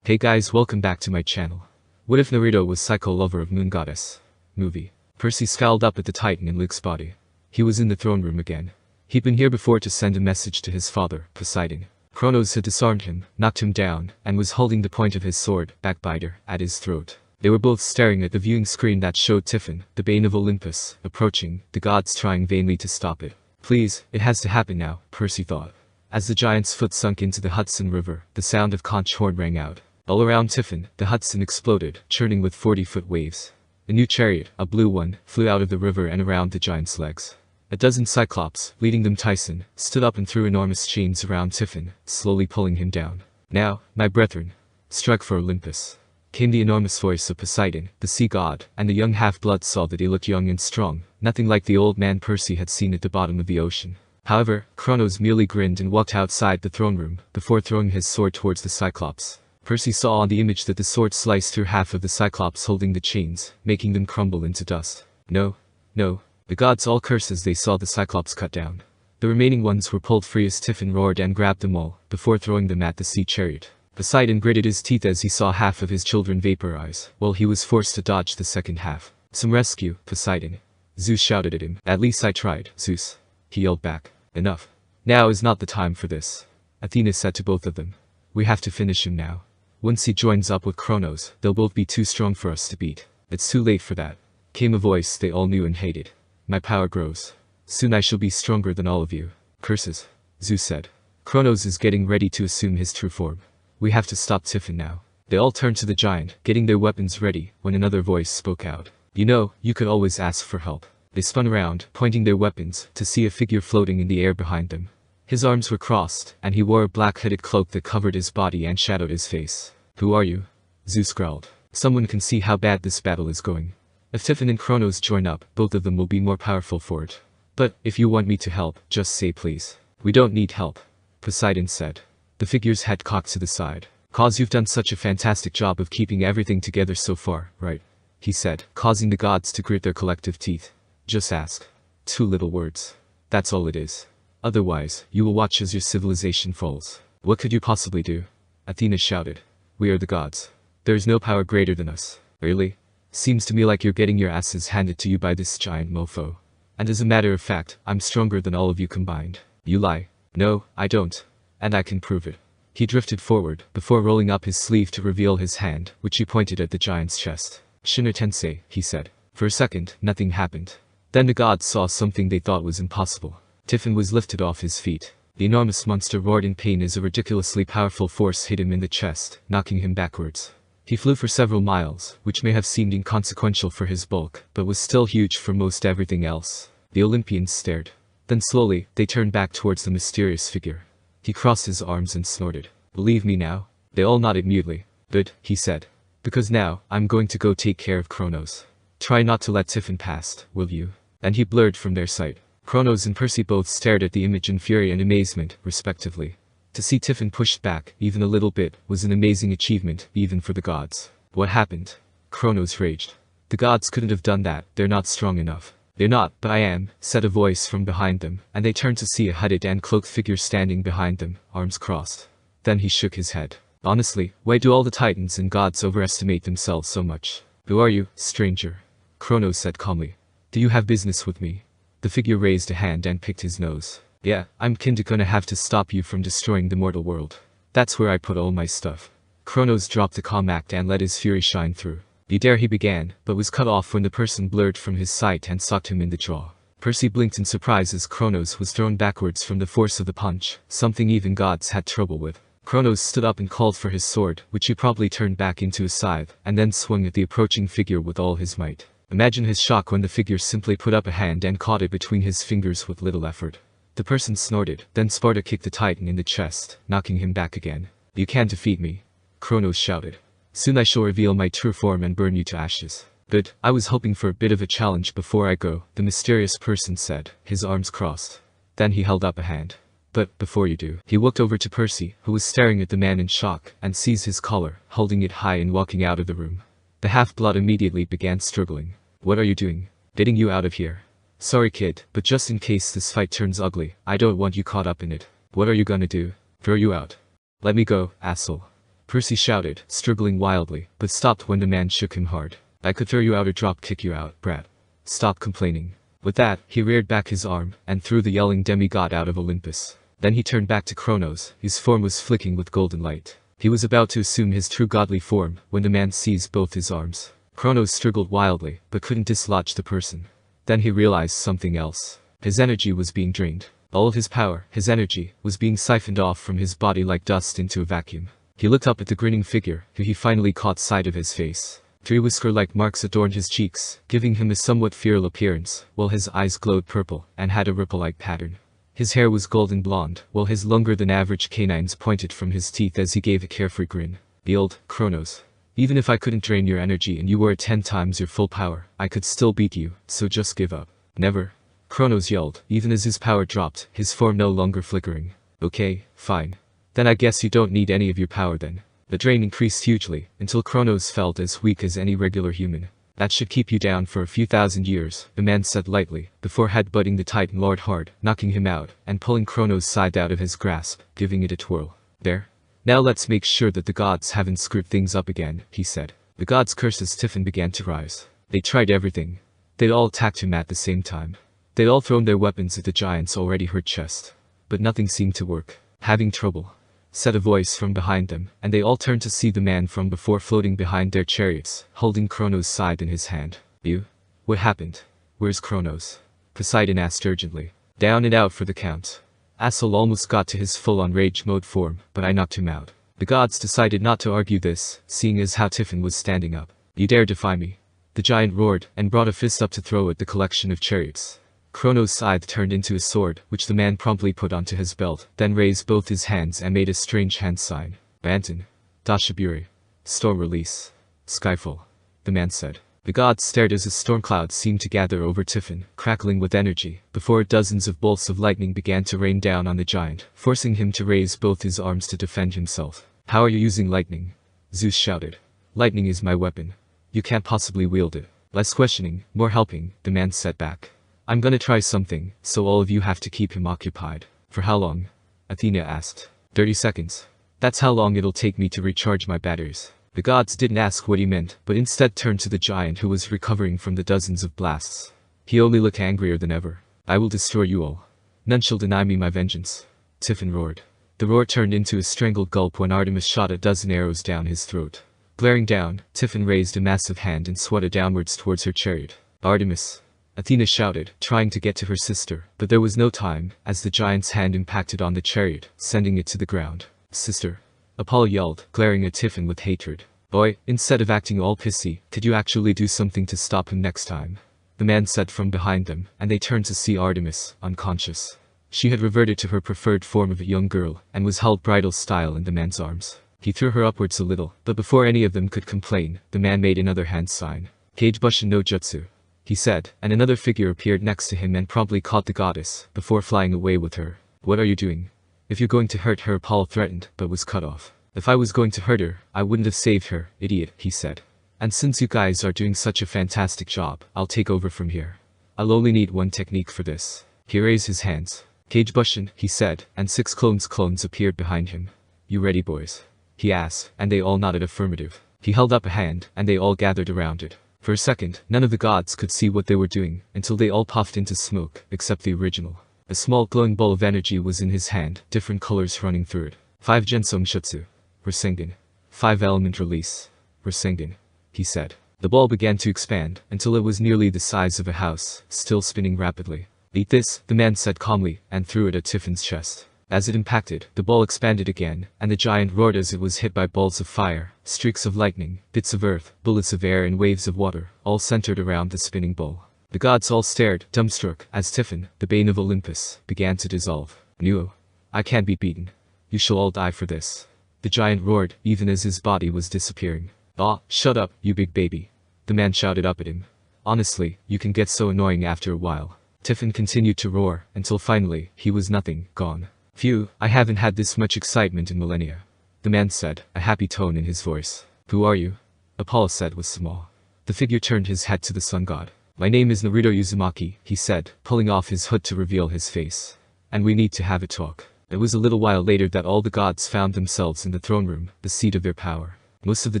Hey guys, welcome back to my channel. What if Naruto was psycho lover of Moon Goddess? Movie. Percy scowled up at the Titan in Luke's body. He was in the throne room again. He'd been here before to send a message to his father, Poseidon. Kronos had disarmed him, knocked him down, and was holding the point of his sword, Backbiter, at his throat. They were both staring at the viewing screen that showed Typhon, the bane of Olympus, approaching, the gods trying vainly to stop it. Please, it has to happen now, Percy thought. As the giant's foot sunk into the Hudson River, the sound of conch horn rang out. All around Typhon, the Hudson exploded, churning with 40-foot waves. A new chariot, a blue one, flew out of the river and around the giant's legs. A dozen Cyclops, leading them Tyson, stood up and threw enormous chains around Typhon, slowly pulling him down. Now, my brethren, strike for Olympus. Came the enormous voice of Poseidon, the sea god, and the young half-blood saw that he looked young and strong, nothing like the old man Percy had seen at the bottom of the ocean. However, Kronos merely grinned and walked outside the throne room, before throwing his sword towards the Cyclops. Percy saw on the image that the sword sliced through half of the Cyclops holding the chains, making them crumble into dust. No. The gods all cursed as they saw the Cyclops cut down. The remaining ones were pulled free as Typhon roared and grabbed them all, before throwing them at the sea chariot. Poseidon gritted his teeth as he saw half of his children vaporize, while he was forced to dodge the second half. Some rescue, Poseidon. Zeus shouted at him. At least I tried, Zeus. He yelled back. Enough. Now is not the time for this. Athena said to both of them. We have to finish him now. Once he joins up with Kronos, they'll both be too strong for us to beat. It's too late for that. Came a voice they all knew and hated. My power grows. Soon I shall be stronger than all of you. Curses. Zeus said. Kronos is getting ready to assume his true form. We have to stop Typhon now. They all turned to the giant, getting their weapons ready, when another voice spoke out. You know, you could always ask for help. They spun around, pointing their weapons, to see a figure floating in the air behind them. His arms were crossed, and he wore a black-hooded cloak that covered his body and shadowed his face. Who are you? Zeus growled. Someone can see how bad this battle is going. If Typhon and Kronos join up, both of them will be more powerful for it. But, if you want me to help, just say please. We don't need help, Poseidon said. The figure's head cocked to the side. Cause you've done such a fantastic job of keeping everything together so far, right? He said, causing the gods to grit their collective teeth. Just ask. 2 little words. That's all it is. Otherwise, you will watch as your civilization falls. What could you possibly do? Athena shouted. We are the gods. There is no power greater than us. Really? Seems to me like you're getting your asses handed to you by this giant mofo. And as a matter of fact, I'm stronger than all of you combined. You lie. No, I don't. And I can prove it. He drifted forward, before rolling up his sleeve to reveal his hand, which he pointed at the giant's chest. Shinra Tensei, he said. For a second, nothing happened. Then the gods saw something they thought was impossible. Typhon was lifted off his feet. The enormous monster roared in pain as a ridiculously powerful force hit him in the chest, knocking him backwards. He flew for several miles, which may have seemed inconsequential for his bulk, but was still huge for most everything else. The Olympians stared. Then slowly, they turned back towards the mysterious figure. He crossed his arms and snorted. Believe me now? They all nodded mutely. Good, he said. Because now, I'm going to go take care of Kronos. Try not to let Typhon pass, will you? And he blurred from their sight. Kronos and Percy both stared at the image in fury and amazement, respectively. To see Typhon pushed back, even a little bit, was an amazing achievement, even for the gods. What happened? Kronos raged. The gods couldn't have done that, they're not strong enough. They're not, but I am, said a voice from behind them, and they turned to see a hooded and cloaked figure standing behind them, arms crossed. Then he shook his head. Honestly, why do all the titans and gods overestimate themselves so much? Who are you, stranger? Kronos said calmly. Do you have business with me? The figure raised a hand and picked his nose. Yeah, I'm kinda gonna have to stop you from destroying the mortal world. That's where I put all my stuff. Kronos dropped the calm act and let his fury shine through. Be dare he began, but was cut off when the person blurred from his sight and socked him in the jaw. Percy blinked in surprise as Kronos was thrown backwards from the force of the punch, something even gods had trouble with. Kronos stood up and called for his sword, which he probably turned back into a scythe, and then swung at the approaching figure with all his might. Imagine his shock when the figure simply put up a hand and caught it between his fingers with little effort. The person snorted, then Sparta kicked the Titan in the chest, knocking him back again. You can't defeat me, Kronos shouted. Soon I shall reveal my true form and burn you to ashes. But, I was hoping for a bit of a challenge before I go, the mysterious person said, his arms crossed. Then he held up a hand. But, before you do, he walked over to Percy, who was staring at the man in shock, and seized his collar, holding it high and walking out of the room. The half-blood immediately began struggling. What are you doing? Getting you out of here. Sorry kid, but just in case this fight turns ugly, I don't want you caught up in it. What are you gonna do? Throw you out. Let me go, asshole. Percy shouted, struggling wildly, but stopped when the man shook him hard. I could throw you out or drop kick you out, brat. Stop complaining. With that, he reared back his arm, and threw the yelling demigod out of Olympus. Then he turned back to Kronos, whose form was flicking with golden light. He was about to assume his true godly form, when the man seized both his arms. Kronos struggled wildly, but couldn't dislodge the person. Then he realized something else. His energy was being drained. All of his power, his energy, was being siphoned off from his body like dust into a vacuum. He looked up at the grinning figure, who he finally caught sight of his face. 3 whisker-like marks adorned his cheeks, giving him a somewhat feral appearance, while his eyes glowed purple, and had a ripple-like pattern. His hair was golden blonde, while his longer-than-average canines pointed from his teeth as he gave a carefree grin. Behold, Kronos. Even if I couldn't drain your energy and you were at 10 times your full power, I could still beat you, so just give up. Never. Kronos yelled, even as his power dropped, his form no longer flickering. Okay, fine. Then I guess you don't need any of your power then. The drain increased hugely, until Kronos felt as weak as any regular human. That should keep you down for a few thousand years, the man said lightly, before headbutting the Titan Lord hard, knocking him out, and pulling Kronos' side out of his grasp, giving it a twirl. There. Now let's make sure that the gods haven't screwed things up again, he said. The gods' curses Tiffin began to rise. They tried everything. They'd all attacked him at the same time. They'd all thrown their weapons at the giant's already hurt chest. But nothing seemed to work. Having trouble, said a voice from behind them, and they all turned to see the man from before floating behind their chariots, holding Kronos' side in his hand. You? What happened? Where's Kronos? Poseidon asked urgently. Down and out for the count. Assel almost got to his full-on rage mode form, but I knocked him out. The gods decided not to argue this, seeing as how Tiffin was standing up. You dare defy me? The giant roared, and brought a fist up to throw at the collection of chariots. Kronos' scythe turned into a sword, which the man promptly put onto his belt, then raised both his hands and made a strange hand sign. Banton. Dashaburi. Storm release. Skyfall. The man said. The gods stared as a storm cloud seemed to gather over Tiffin, crackling with energy, before dozens of bolts of lightning began to rain down on the giant, forcing him to raise both his arms to defend himself. How are you using lightning? Zeus shouted. Lightning is my weapon. You can't possibly wield it. Less questioning, more helping, the man said back. I'm gonna try something, so all of you have to keep him occupied. For how long? Athena asked. 30 seconds. That's how long it'll take me to recharge my batteries. The gods didn't ask what he meant, but instead turned to the giant who was recovering from the dozens of blasts. He only looked angrier than ever. I will destroy you all. None shall deny me my vengeance. Tiffin roared. The roar turned into a strangled gulp when Artemis shot a dozen arrows down his throat. Glaring down, Tiffin raised a massive hand and swatted downwards towards her chariot. Artemis. Athena shouted, trying to get to her sister, but there was no time, as the giant's hand impacted on the chariot, sending it to the ground. Sister. Apollo yelled, glaring at Tiffin with hatred. Boy, instead of acting all pissy, could you actually do something to stop him next time? The man said from behind them, and they turned to see Artemis, unconscious. She had reverted to her preferred form of a young girl, and was held bridal style in the man's arms. He threw her upwards a little, but before any of them could complain, the man made another hand sign. Kagebushin no jutsu, he said, and another figure appeared next to him and promptly caught the goddess, before flying away with her. What are you doing? If you're going to hurt her, Apollo threatened, but was cut off. If I was going to hurt her, I wouldn't have saved her, idiot, he said. And since you guys are doing such a fantastic job, I'll take over from here. I'll only need one technique for this. He raised his hands. Kagebushin, he said, and 6 clones appeared behind him. You ready, boys? He asked, and they all nodded affirmative. He held up a hand, and they all gathered around it. For a second, none of the gods could see what they were doing, until they all puffed into smoke, except the original. A small glowing ball of energy was in his hand, different colors running through it. 5 Gensum Shutsu. Resurrecting. 5 element release. Resurrecting. He said. The ball began to expand, until it was nearly the size of a house, still spinning rapidly. Eat this, the man said calmly, and threw it at Tiffin's chest. As it impacted, the ball expanded again, and the giant roared as it was hit by balls of fire, streaks of lightning, bits of earth, bullets of air and waves of water, all centered around the spinning ball. The gods all stared, dumbstruck, as Tiffin, the bane of Olympus, began to dissolve. Nuo. I can't be beaten. You shall all die for this. The giant roared, even as his body was disappearing. Ah, shut up, you big baby. The man shouted up at him. Honestly, you can get so annoying after a while. Tiffin continued to roar, until finally, he was nothing, gone. Phew, I haven't had this much excitement in millennia. The man said, a happy tone in his voice. Who are you? Apollo said with small. The figure turned his head to the sun god. My name is Naruto Uzumaki, he said, pulling off his hood to reveal his face. And we need to have a talk. It was a little while later that all the gods found themselves in the throne room, the seat of their power. Most of the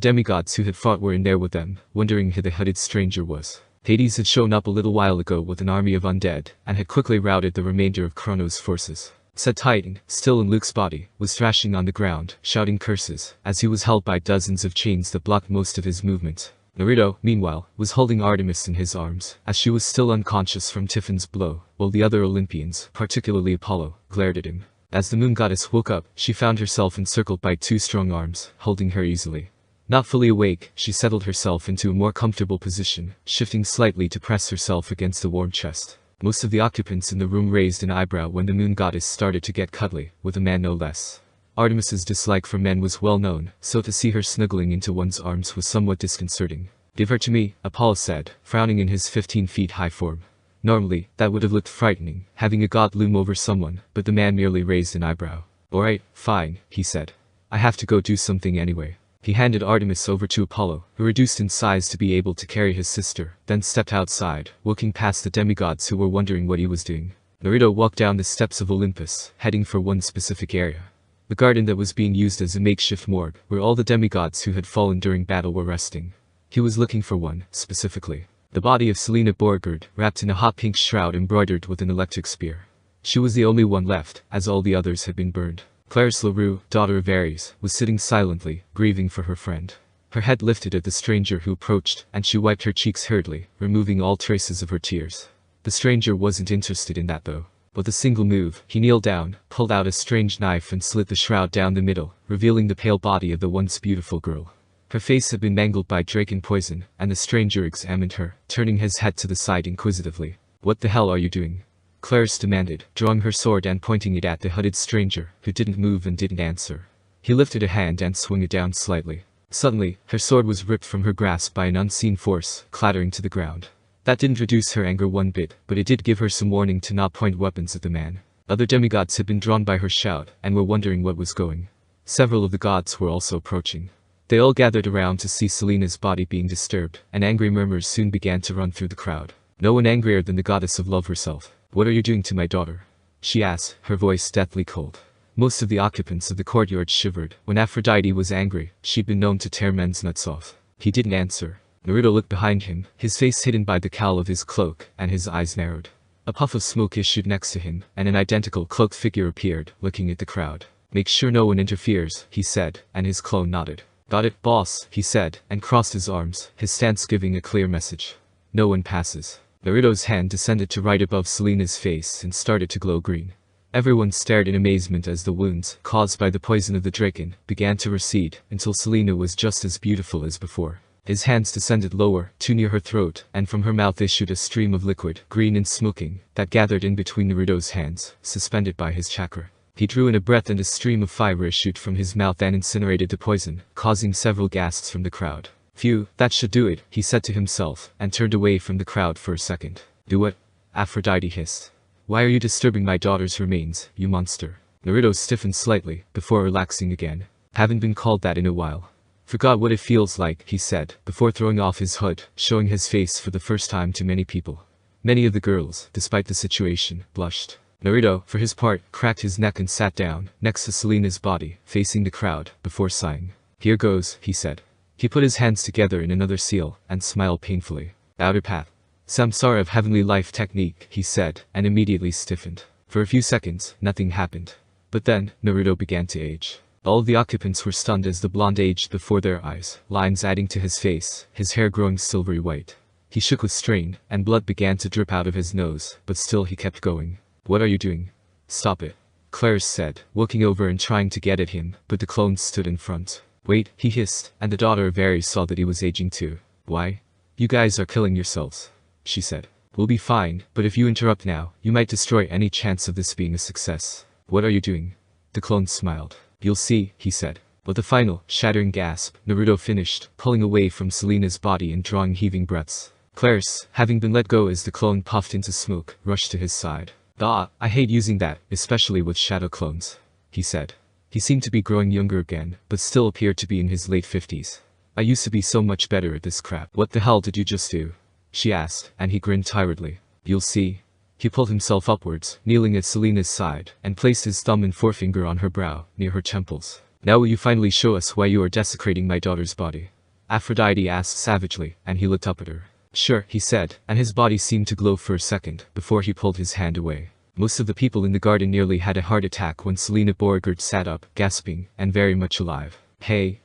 demigods who had fought were in there with them, wondering who the hooded stranger was. Hades had shown up a little while ago with an army of undead, and had quickly routed the remainder of Kronos' forces. Said Titan, still in Luke's body, was thrashing on the ground, shouting curses, as he was held by dozens of chains that blocked most of his movement. Naruto, meanwhile, was holding Artemis in his arms, as she was still unconscious from Tiffin's blow, while the other Olympians, particularly Apollo, glared at him. As the moon goddess woke up, she found herself encircled by two strong arms, holding her easily. Not fully awake, she settled herself into a more comfortable position, shifting slightly to press herself against the warm chest. Most of the occupants in the room raised an eyebrow when the moon goddess started to get cuddly, with a man no less. Artemis's dislike for men was well known, so to see her snuggling into one's arms was somewhat disconcerting. "Give her to me," Apollo said, frowning in his 15-feet-high form. Normally, that would have looked frightening, having a god loom over someone, but the man merely raised an eyebrow. "Alright, fine," he said. "I have to go do something anyway." He handed Artemis over to Apollo, who reduced in size to be able to carry his sister, then stepped outside, walking past the demigods who were wondering what he was doing. Naruto walked down the steps of Olympus, heading for one specific area. The garden that was being used as a makeshift morgue, where all the demigods who had fallen during battle were resting. He was looking for one, specifically. The body of Silena Borgard, wrapped in a hot pink shroud embroidered with an electric spear. She was the only one left, as all the others had been burned. Clarisse LaRue, daughter of Ares, was sitting silently, grieving for her friend. Her head lifted at the stranger who approached, and she wiped her cheeks hurriedly, removing all traces of her tears. The stranger wasn't interested in that though. With a single move, he kneeled down, pulled out a strange knife and slit the shroud down the middle, revealing the pale body of the once beautiful girl. Her face had been mangled by dragon poison, and the stranger examined her, turning his head to the side inquisitively. "What the hell are you doing?" Clarisse demanded, drawing her sword and pointing it at the hooded stranger, who didn't move and didn't answer. He lifted a hand and swung it down slightly. Suddenly, her sword was ripped from her grasp by an unseen force, clattering to the ground. That didn't reduce her anger one bit, but it did give her some warning to not point weapons at the man. Other demigods had been drawn by her shout, and were wondering what was going. Several of the gods were also approaching. They all gathered around to see Selena's body being disturbed, and angry murmurs soon began to run through the crowd. No one angrier than the goddess of love herself. "What are you doing to my daughter?" she asked, her voice deathly cold. Most of the occupants of the courtyard shivered. When Aphrodite was angry, she'd been known to tear men's nuts off. He didn't answer. Naruto looked behind him, his face hidden by the cowl of his cloak, and his eyes narrowed. A puff of smoke issued next to him, and an identical cloaked figure appeared, looking at the crowd. "Make sure no one interferes," he said, and his clone nodded. "Got it, boss," he said, and crossed his arms, his stance giving a clear message. "No one passes." Naruto's hand descended to right above Selena's face and started to glow green. Everyone stared in amazement as the wounds, caused by the poison of the draken, began to recede, until Silena was just as beautiful as before. His hands descended lower, too near her throat, and from her mouth issued a stream of liquid, green and smoking, that gathered in between Naruto's hands, suspended by his chakra. He drew in a breath and a stream of fire issued from his mouth and incinerated the poison, causing several gasps from the crowd. "Phew, that should do it," he said to himself, and turned away from the crowd for a second. "Do what?" Aphrodite hissed. "Why are you disturbing my daughter's remains, you monster?" Naruto stiffened slightly, before relaxing again. "Haven't been called that in a while." "Forgot what it feels like," he said, before throwing off his hood, showing his face for the first time to many people. Many of the girls, despite the situation, blushed. Naruto, for his part, cracked his neck and sat down, next to Selena's body, facing the crowd, before sighing. "Here goes," he said. He put his hands together in another seal, and smiled painfully. "Outer path. Samsara of heavenly life technique," he said, and immediately stiffened. For a few seconds, nothing happened. But then, Naruto began to age. All of the occupants were stunned as the blonde aged before their eyes, lines adding to his face, his hair growing silvery white. He shook with strain, and blood began to drip out of his nose, but still he kept going. "What are you doing?" "Stop it," Clarisse said, walking over and trying to get at him, but the clone stood in front. "Wait," he hissed, and the daughter of Ares saw that he was aging too. "Why? You guys are killing yourselves," she said. "We'll be fine, but if you interrupt now, you might destroy any chance of this being a success." "What are you doing?" The clone smiled. "You'll see," he said. With a final, shattering gasp, Naruto finished, pulling away from Selena's body and drawing heaving breaths. Clarisse, having been let go as the clone puffed into smoke, rushed to his side. "Ah, I hate using that, especially with shadow clones," he said. He seemed to be growing younger again, but still appeared to be in his late 50s. "I used to be so much better at this crap." "What the hell did you just do?" she asked, and he grinned tiredly. "You'll see." He pulled himself upwards, kneeling at Selena's side, and placed his thumb and forefinger on her brow, near her temples. "Now will you finally show us why you are desecrating my daughter's body?" Aphrodite asked savagely, and he looked up at her. "Sure," he said, and his body seemed to glow for a second, before he pulled his hand away. Most of the people in the garden nearly had a heart attack when Silena Beauregard sat up, gasping, and very much alive. Hey,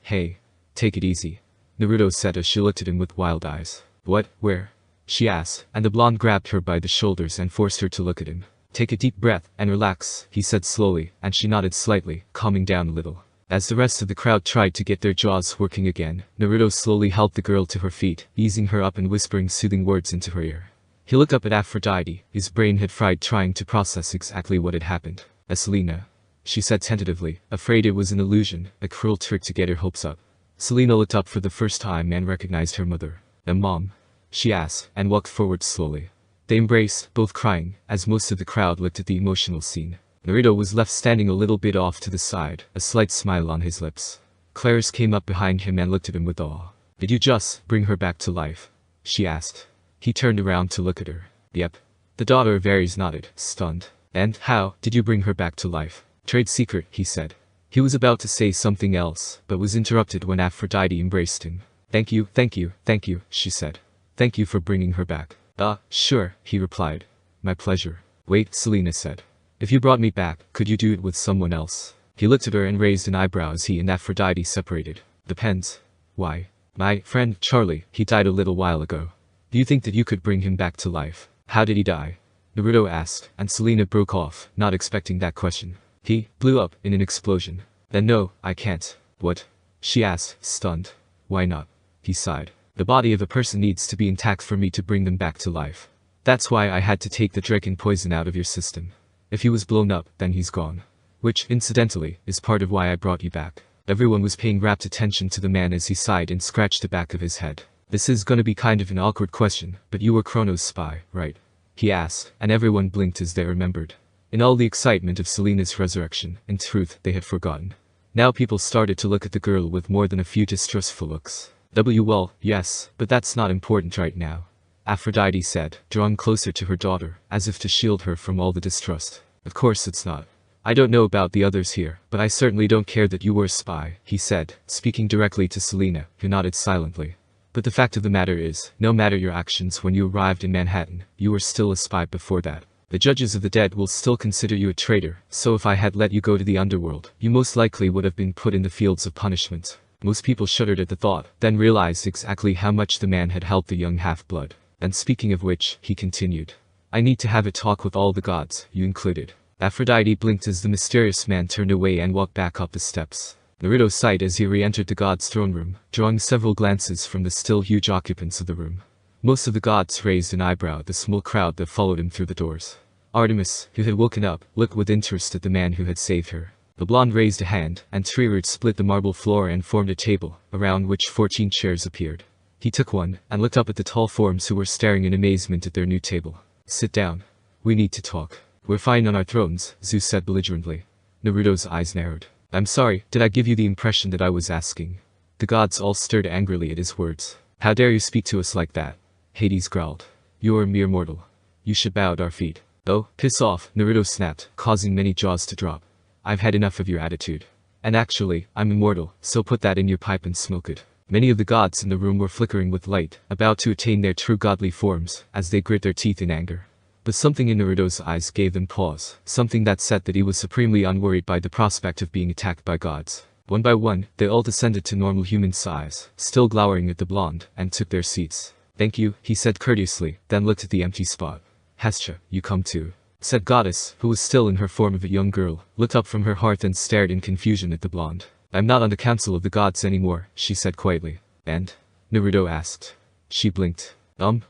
take it easy," Naruto said as she looked at him with wild eyes. "What, where?" she asked, and the blonde grabbed her by the shoulders and forced her to look at him. "Take a deep breath, and relax," he said slowly, and she nodded slightly, calming down a little. As the rest of the crowd tried to get their jaws working again, Naruto slowly helped the girl to her feet, easing her up and whispering soothing words into her ear. He looked up at Aphrodite, his brain had fried trying to process exactly what had happened. "Selena," she said tentatively, afraid it was an illusion, a cruel trick to get her hopes up. Selena looked up for the first time and recognized her mother. "Mom?" she asked, and walked forward slowly. They embraced, both crying, as most of the crowd looked at the emotional scene. Naruto was left standing a little bit off to the side, a slight smile on his lips. Claris came up behind him and looked at him with awe. "Did you just bring her back to life?" she asked. He turned around to look at her. "Yep." The daughter of Ares nodded, stunned. "And how did you bring her back to life?" "Trade secret," he said. He was about to say something else, but was interrupted when Aphrodite embraced him. Thank you, she said. "Thank you for bringing her back." Sure," he replied. "My pleasure." "Wait," Silena said. "If you brought me back, could you do it with someone else?" He looked at her and raised an eyebrow as he and Aphrodite separated. "Depends." "Why?" "My friend, Charlie, he died a little while ago. Do you think that you could bring him back to life?" "How did he die?" Naruto asked, and Silena broke off, not expecting that question. "He blew up in an explosion." "Then no, I can't." "What?" she asked, stunned. "Why not?" He sighed. "The body of a person needs to be intact for me to bring them back to life. That's why I had to take the dragon poison out of your system. If he was blown up, then he's gone. Which, incidentally, is part of why I brought you back." Everyone was paying rapt attention to the man as he sighed and scratched the back of his head. "This is gonna be kind of an awkward question, but you were Kronos' spy, right?" he asked, and everyone blinked as they remembered. In all the excitement of Selena's resurrection, in truth, they had forgotten. Now people started to look at the girl with more than a few distrustful looks. Well, yes, but that's not important right now," Aphrodite said, drawing closer to her daughter, as if to shield her from all the distrust. "Of course it's not. I don't know about the others here, but I certainly don't care that you were a spy," he said, speaking directly to Selena, who nodded silently. "But the fact of the matter is, no matter your actions when you arrived in Manhattan, you were still a spy before that. The judges of the dead will still consider you a traitor, so if I had let you go to the underworld, you most likely would have been put in the fields of punishment." Most people shuddered at the thought, then realized exactly how much the man had helped the young half-blood. And speaking of which, he continued. "I need to have a talk with all the gods, you included." Aphrodite blinked as the mysterious man turned away and walked back up the steps. Naruto sighed as he re-entered the god's throne room, drawing several glances from the still huge occupants of the room. Most of the gods raised an eyebrow at the small crowd that followed him through the doors. Artemis, who had woken up, looked with interest at the man who had saved her. The blonde raised a hand, and three roots split the marble floor and formed a table, around which 14 chairs appeared. He took one, and looked up at the tall forms who were staring in amazement at their new table. "Sit down. We need to talk." "We're fine on our thrones," Zeus said belligerently. Naruto's eyes narrowed. "I'm sorry, did I give you the impression that I was asking?" The gods all stirred angrily at his words. "How dare you speak to us like that?" Hades growled. "You're a mere mortal. You should bow at our feet." "Oh, piss off," Naruto snapped, causing many jaws to drop. "I've had enough of your attitude. And actually, I'm immortal, so put that in your pipe and smoke it." Many of the gods in the room were flickering with light, about to attain their true godly forms, as they grit their teeth in anger. But something in Naruto's eyes gave them pause, something that said that he was supremely unworried by the prospect of being attacked by gods. One by one, they all descended to normal human size, still glowering at the blonde, and took their seats. "Thank you," he said courteously, then looked at the empty spot. "Hestia, you come too," said Goddess, who was still in her form of a young girl, looked up from her hearth and stared in confusion at the blonde. "I'm not on the council of the gods anymore," she said quietly. "And?" Naruto asked. She blinked.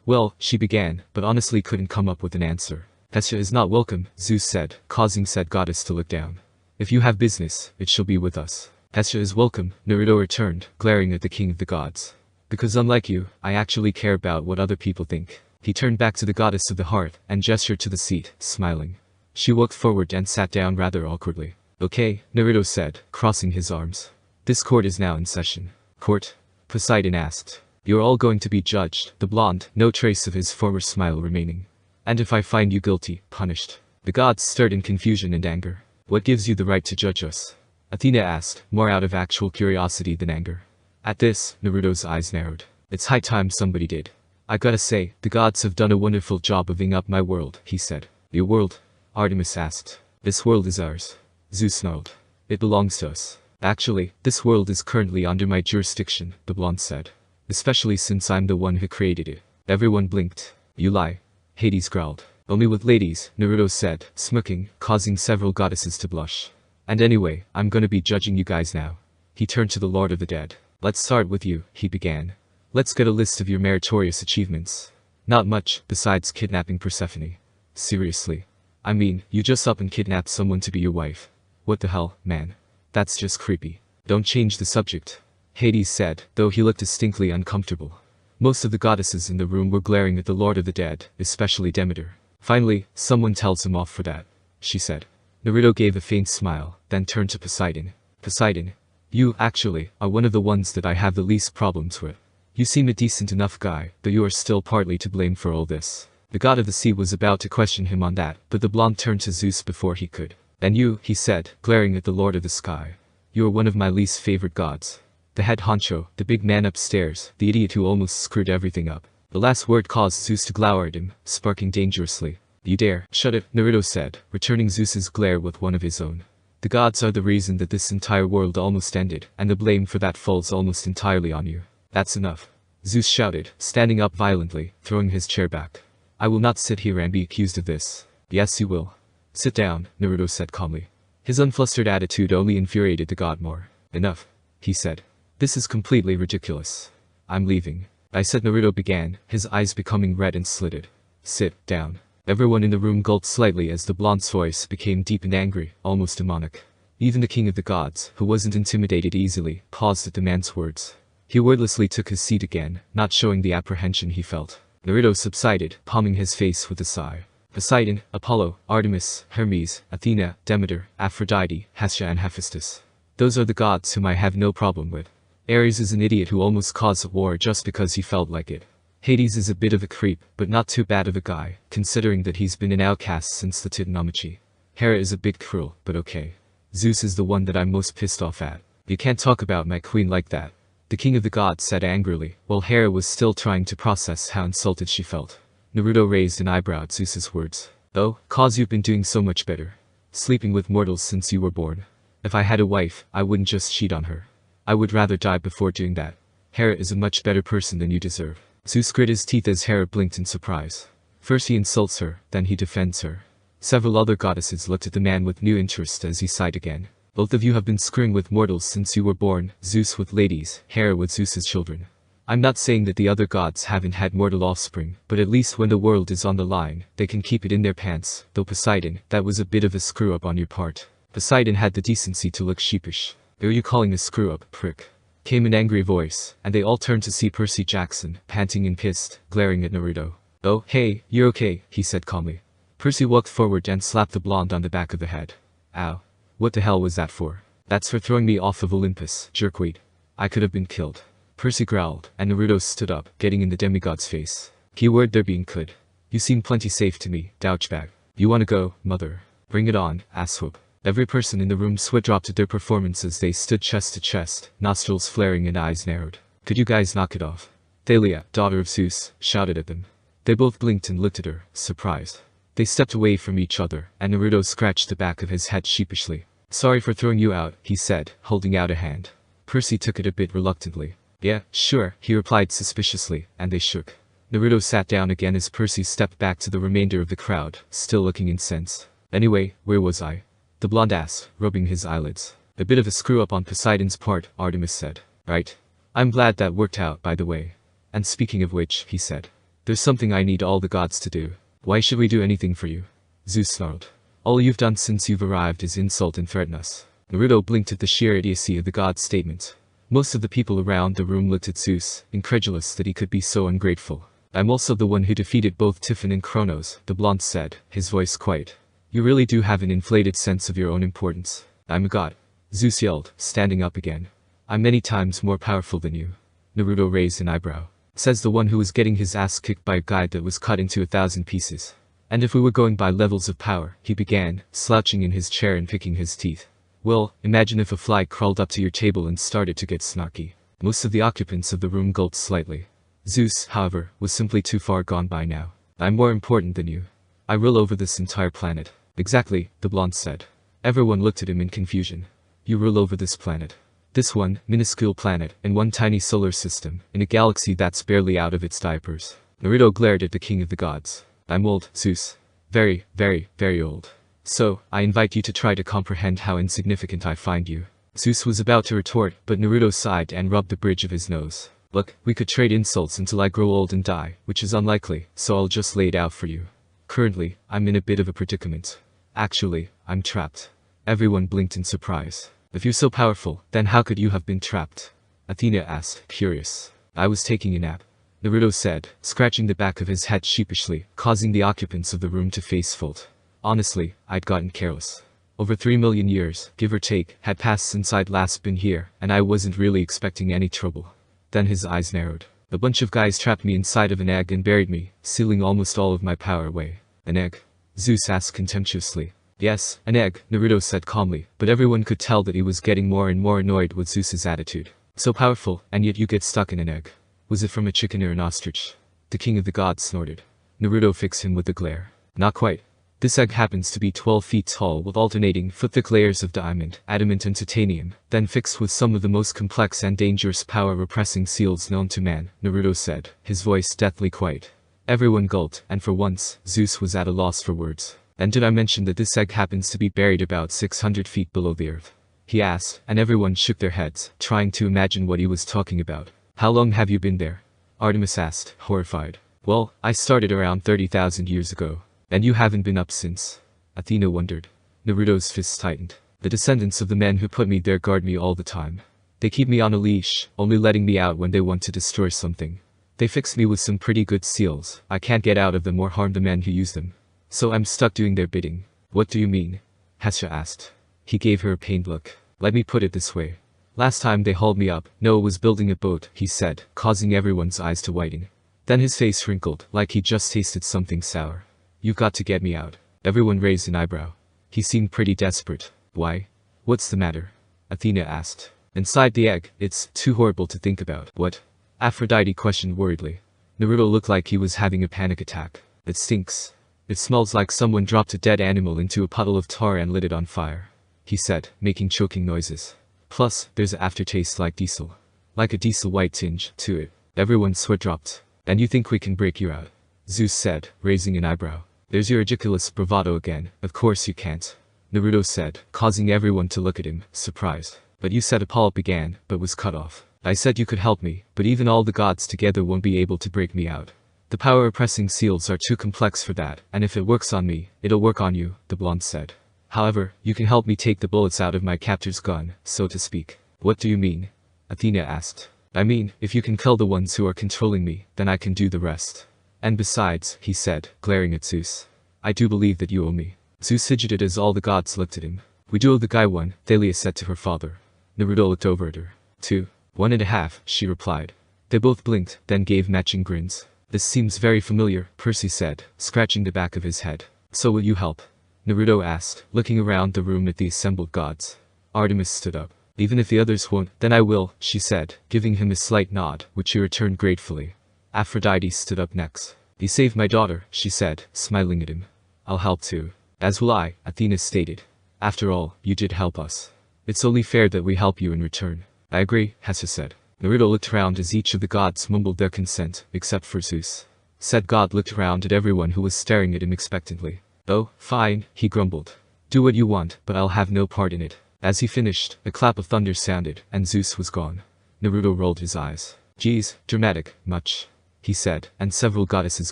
Well, she began, but honestly couldn't come up with an answer. "Hestia is not welcome," Zeus said, causing said goddess to look down. "If you have business, it shall be with us." "Hestia is welcome," Naruto returned, glaring at the king of the gods. "Because unlike you, I actually care about what other people think." He turned back to the goddess of the hearth, and gestured to the seat, smiling. She walked forward and sat down rather awkwardly. "Okay," Naruto said, crossing his arms. "This court is now in session." "Court?" Poseidon asked. "You're all going to be judged," the blonde, no trace of his former smile remaining. And if I find you guilty, punished. The gods stared in confusion and anger. What gives you the right to judge us? Athena asked, more out of actual curiosity than anger. At this, Naruto's eyes narrowed. It's high time somebody did. I gotta say, the gods have done a wonderful job of ing up my world, he said. Your world? Artemis asked. This world is ours. Zeus snarled. It belongs to us. Actually, this world is currently under my jurisdiction, the blonde said. Especially since I'm the one who created it. Everyone blinked. You lie. Hades growled. Only with ladies, Naruto said, smirking, causing several goddesses to blush. And anyway, I'm gonna be judging you guys now. He turned to the Lord of the Dead. Let's start with you, he began. Let's get a list of your meritorious achievements. Not much, besides kidnapping Persephone. Seriously. I mean, you just up and kidnapped someone to be your wife. What the hell, man? That's just creepy. Don't change the subject. Hades said, though he looked distinctly uncomfortable. Most of the goddesses in the room were glaring at the Lord of the Dead, especially Demeter. Finally, someone tells him off for that, she said. Naruto gave a faint smile, then turned to Poseidon. Poseidon. You, actually, are one of the ones that I have the least problems with. You seem a decent enough guy, but you are still partly to blame for all this. The god of the sea was about to question him on that, but the blonde turned to Zeus before he could. And you, he said, glaring at the Lord of the Sky. You are one of my least favorite gods. The head honcho, the big man upstairs, the idiot who almost screwed everything up. The last word caused Zeus to glower at him, sparking dangerously. You dare. Shut it, Naruto said, returning Zeus's glare with one of his own. The gods are the reason that this entire world almost ended, and the blame for that falls almost entirely on you. That's enough. Zeus shouted, standing up violently, throwing his chair back. I will not sit here and be accused of this. Yes, you will. Sit down, Naruto said calmly. His unflustered attitude only infuriated the god more. Enough, he said. This is completely ridiculous. I'm leaving. I said, Naruto began, his eyes becoming red and slitted. Sit down. Everyone in the room gulped slightly as the blonde's voice became deep and angry, almost demonic. Even the king of the gods, who wasn't intimidated easily, paused at the man's words. He wordlessly took his seat again, not showing the apprehension he felt. Naruto subsided, palming his face with a sigh. Poseidon, Apollo, Artemis, Hermes, Athena, Demeter, Aphrodite, Hestia and Hephaestus. Those are the gods whom I have no problem with. Ares is an idiot who almost caused a war just because he felt like it. Hades is a bit of a creep, but not too bad of a guy, considering that he's been an outcast since the Titanomachy. Hera is a bit cruel, but okay. Zeus is the one that I'm most pissed off at. You can't talk about my queen like that. The king of the gods said angrily, while Hera was still trying to process how insulted she felt. Naruto raised an eyebrow at Zeus's words. Oh, 'cause you've been doing so much better. Sleeping with mortals since you were born. If I had a wife, I wouldn't just cheat on her. I would rather die before doing that. Hera is a much better person than you deserve. Zeus grit his teeth as Hera blinked in surprise. First he insults her, then he defends her. Several other goddesses looked at the man with new interest as he sighed again. Both of you have been screwing with mortals since you were born, Zeus with ladies, Hera with Zeus's children. I'm not saying that the other gods haven't had mortal offspring, but at least when the world is on the line, they can keep it in their pants, though Poseidon, that was a bit of a screw-up on your part. Poseidon had the decency to look sheepish. Who are you calling a screw-up, prick? Came an angry voice, and they all turned to see Percy Jackson, panting and pissed, glaring at Naruto. Oh, hey, you're okay, he said calmly. Percy walked forward and slapped the blonde on the back of the head. Ow. What the hell was that for? That's for throwing me off of Olympus, jerkweed. I could have been killed. Percy growled, and Naruto stood up, getting in the demigod's face. Keyword there being could. You seem plenty safe to me, douchebag. You wanna go, mother? Bring it on, asshope. Every person in the room dropped at their performance as they stood chest to chest, nostrils flaring and eyes narrowed. Could you guys knock it off? Thalia, daughter of Zeus, shouted at them. They both blinked and looked at her, surprised. They stepped away from each other, and Naruto scratched the back of his head sheepishly. Sorry for throwing you out, he said, holding out a hand. Percy took it a bit reluctantly. Yeah, sure, he replied suspiciously, and they shook. Naruto sat down again as Percy stepped back to the remainder of the crowd, still looking incensed. Anyway, where was I? The blonde asked, rubbing his eyelids. A bit of a screw-up on Poseidon's part, Artemis said. Right. I'm glad that worked out, by the way. And speaking of which, he said. There's something I need all the gods to do. Why should we do anything for you? Zeus snarled. All you've done since you've arrived is insult and threaten us. Naruto blinked at the sheer idiocy of the god's statement. Most of the people around the room looked at Zeus, incredulous that he could be so ungrateful. I'm also the one who defeated both Tiphon and Kronos, the blonde said, his voice quiet. You really do have an inflated sense of your own importance. I'm a god. Zeus yelled, standing up again. I'm many times more powerful than you. Naruto raised an eyebrow. Says the one who was getting his ass kicked by a guy that was cut into 1,000 pieces. And if we were going by levels of power, he began, slouching in his chair and picking his teeth. Well, imagine if a fly crawled up to your table and started to get snarky. Most of the occupants of the room gulped slightly. Zeus, however, was simply too far gone by now. I'm more important than you. I rule over this entire planet. Exactly, the blonde said. Everyone looked at him in confusion. You rule over this planet. This one, minuscule planet, in one tiny solar system, in a galaxy that's barely out of its diapers. Naruto glared at the king of the gods. I'm old, Zeus. Very, very, very old. So, I invite you to try to comprehend how insignificant I find you. Zeus was about to retort, but Naruto sighed and rubbed the bridge of his nose. Look, we could trade insults until I grow old and die, which is unlikely, so I'll just lay it out for you. Currently, I'm in a bit of a predicament. Actually, I'm trapped. Everyone blinked in surprise. If you're so powerful, then how could you have been trapped? Athena asked, curious. I was taking a nap. Naruto said, scratching the back of his head sheepishly, causing the occupants of the room to face fault. Honestly, I'd gotten careless. Over 3 million years, give or take, had passed since I'd last been here, and I wasn't really expecting any trouble. Then his eyes narrowed. A bunch of guys trapped me inside of an egg and buried me, sealing almost all of my power away. An egg? Zeus asked contemptuously. Yes, an egg, Naruto said calmly, but everyone could tell that he was getting more and more annoyed with Zeus's attitude. So powerful, and yet you get stuck in an egg. Was it from a chicken or an ostrich? The king of the gods snorted. Naruto fixed him with a glare. Not quite. This egg happens to be 12 feet tall with alternating foot-thick layers of diamond, adamant and titanium, then fixed with some of the most complex and dangerous power-repressing seals known to man, Naruto said, his voice deathly quiet. Everyone gulped, and for once, Zeus was at a loss for words. And did I mention that this egg happens to be buried about 600 feet below the earth? He asked, and everyone shook their heads, trying to imagine what he was talking about. How long have you been there? Artemis asked, horrified. Well, I started around 30,000 years ago. And you haven't been up since? Athena wondered. Naruto's fists tightened. The descendants of the men who put me there guard me all the time. They keep me on a leash, only letting me out when they want to destroy something. They fixed me with some pretty good seals. I can't get out of them or harm the men who use them. So I'm stuck doing their bidding. What do you mean? Hesha asked. He gave her a pained look. Let me put it this way. Last time they hauled me up, Noah was building a boat, he said, causing everyone's eyes to widen. Then his face wrinkled, like he just tasted something sour. You've got to get me out. Everyone raised an eyebrow. He seemed pretty desperate. Why? What's the matter? Athena asked. Inside the egg, it's too horrible to think about. What? Aphrodite questioned worriedly. Naruto looked like he was having a panic attack. It stinks. It smells like someone dropped a dead animal into a puddle of tar and lit it on fire, he said, making choking noises. Plus, there's an aftertaste like diesel. Like a diesel white tinge to it. Everyone's sweat dropped. And you think we can break you out? Zeus said, raising an eyebrow. There's your ridiculous bravado again. Of course you can't. Naruto said, causing everyone to look at him, surprised. But you said Apollo began, but was cut off. I said you could help me, but even all the gods together won't be able to break me out. The power-oppressing seals are too complex for that, and if it works on me, it'll work on you, the blonde said. However, you can help me take the bullets out of my captor's gun, so to speak. What do you mean? Athena asked. I mean, if you can kill the ones who are controlling me, then I can do the rest. And besides, he said, glaring at Zeus. I do believe that you owe me. Zeus fidgeted as all the gods looked at him. We do owe the guy one, Thalia said to her father. Naruto looked over at her. 2. 1.5, she replied. They both blinked, then gave matching grins. This seems very familiar, Percy said, scratching the back of his head. So will you help? Naruto asked, looking around the room at the assembled gods. Artemis stood up. Even if the others won't, then I will, she said, giving him a slight nod, which he returned gratefully. Aphrodite stood up next. You saved my daughter, she said, smiling at him. I'll help too. As will I, Athena stated. After all, you did help us. It's only fair that we help you in return. I agree, Hesha said. Naruto looked around as each of the gods mumbled their consent, except for Zeus. Said god looked around at everyone who was staring at him expectantly. Oh, fine, he grumbled. Do what you want, but I'll have no part in it. As he finished, a clap of thunder sounded, and Zeus was gone. Naruto rolled his eyes. Geez, dramatic, much, he said, and several goddesses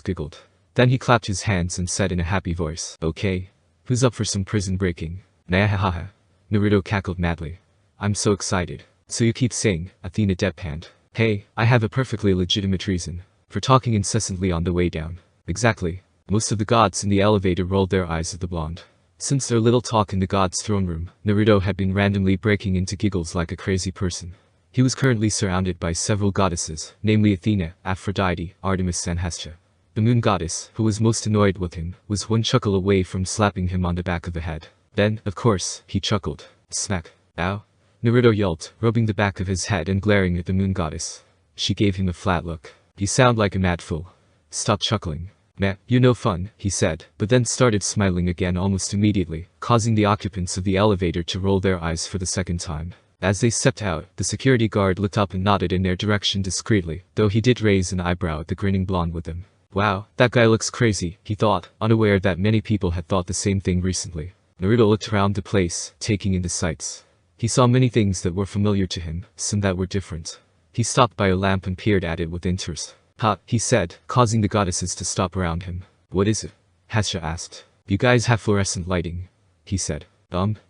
giggled. Then he clapped his hands and said in a happy voice, Okay. Who's up for some prison breaking? Nahahaha. Naruto cackled madly. I'm so excited. So you keep saying, Athena deadpanned. Hey, I have a perfectly legitimate reason. For talking incessantly on the way down. Exactly. Most of the gods in the elevator rolled their eyes at the blonde. Since their little talk in the gods' throne room, Naruto had been randomly breaking into giggles like a crazy person. He was currently surrounded by several goddesses, namely Athena, Aphrodite, Artemis and Hestia. The moon goddess, who was most annoyed with him, was one chuckle away from slapping him on the back of the head. Then, of course, he chuckled. Smack. Ow. Naruto yelped, rubbing the back of his head and glaring at the moon goddess. She gave him a flat look. You sound like a mad fool. Stop chuckling. Meh, you're no fun, he said, but then started smiling again almost immediately, causing the occupants of the elevator to roll their eyes for the second time. As they stepped out, the security guard looked up and nodded in their direction discreetly, though he did raise an eyebrow at the grinning blonde with them. Wow, that guy looks crazy, he thought, unaware that many people had thought the same thing recently. Naruto looked around the place, taking in the sights. He saw many things that were familiar to him, some that were different. He stopped by a lamp and peered at it with interest. Ha, he said, causing the goddesses to stop around him. What is it? Hasha asked. You guys have fluorescent lighting, he said.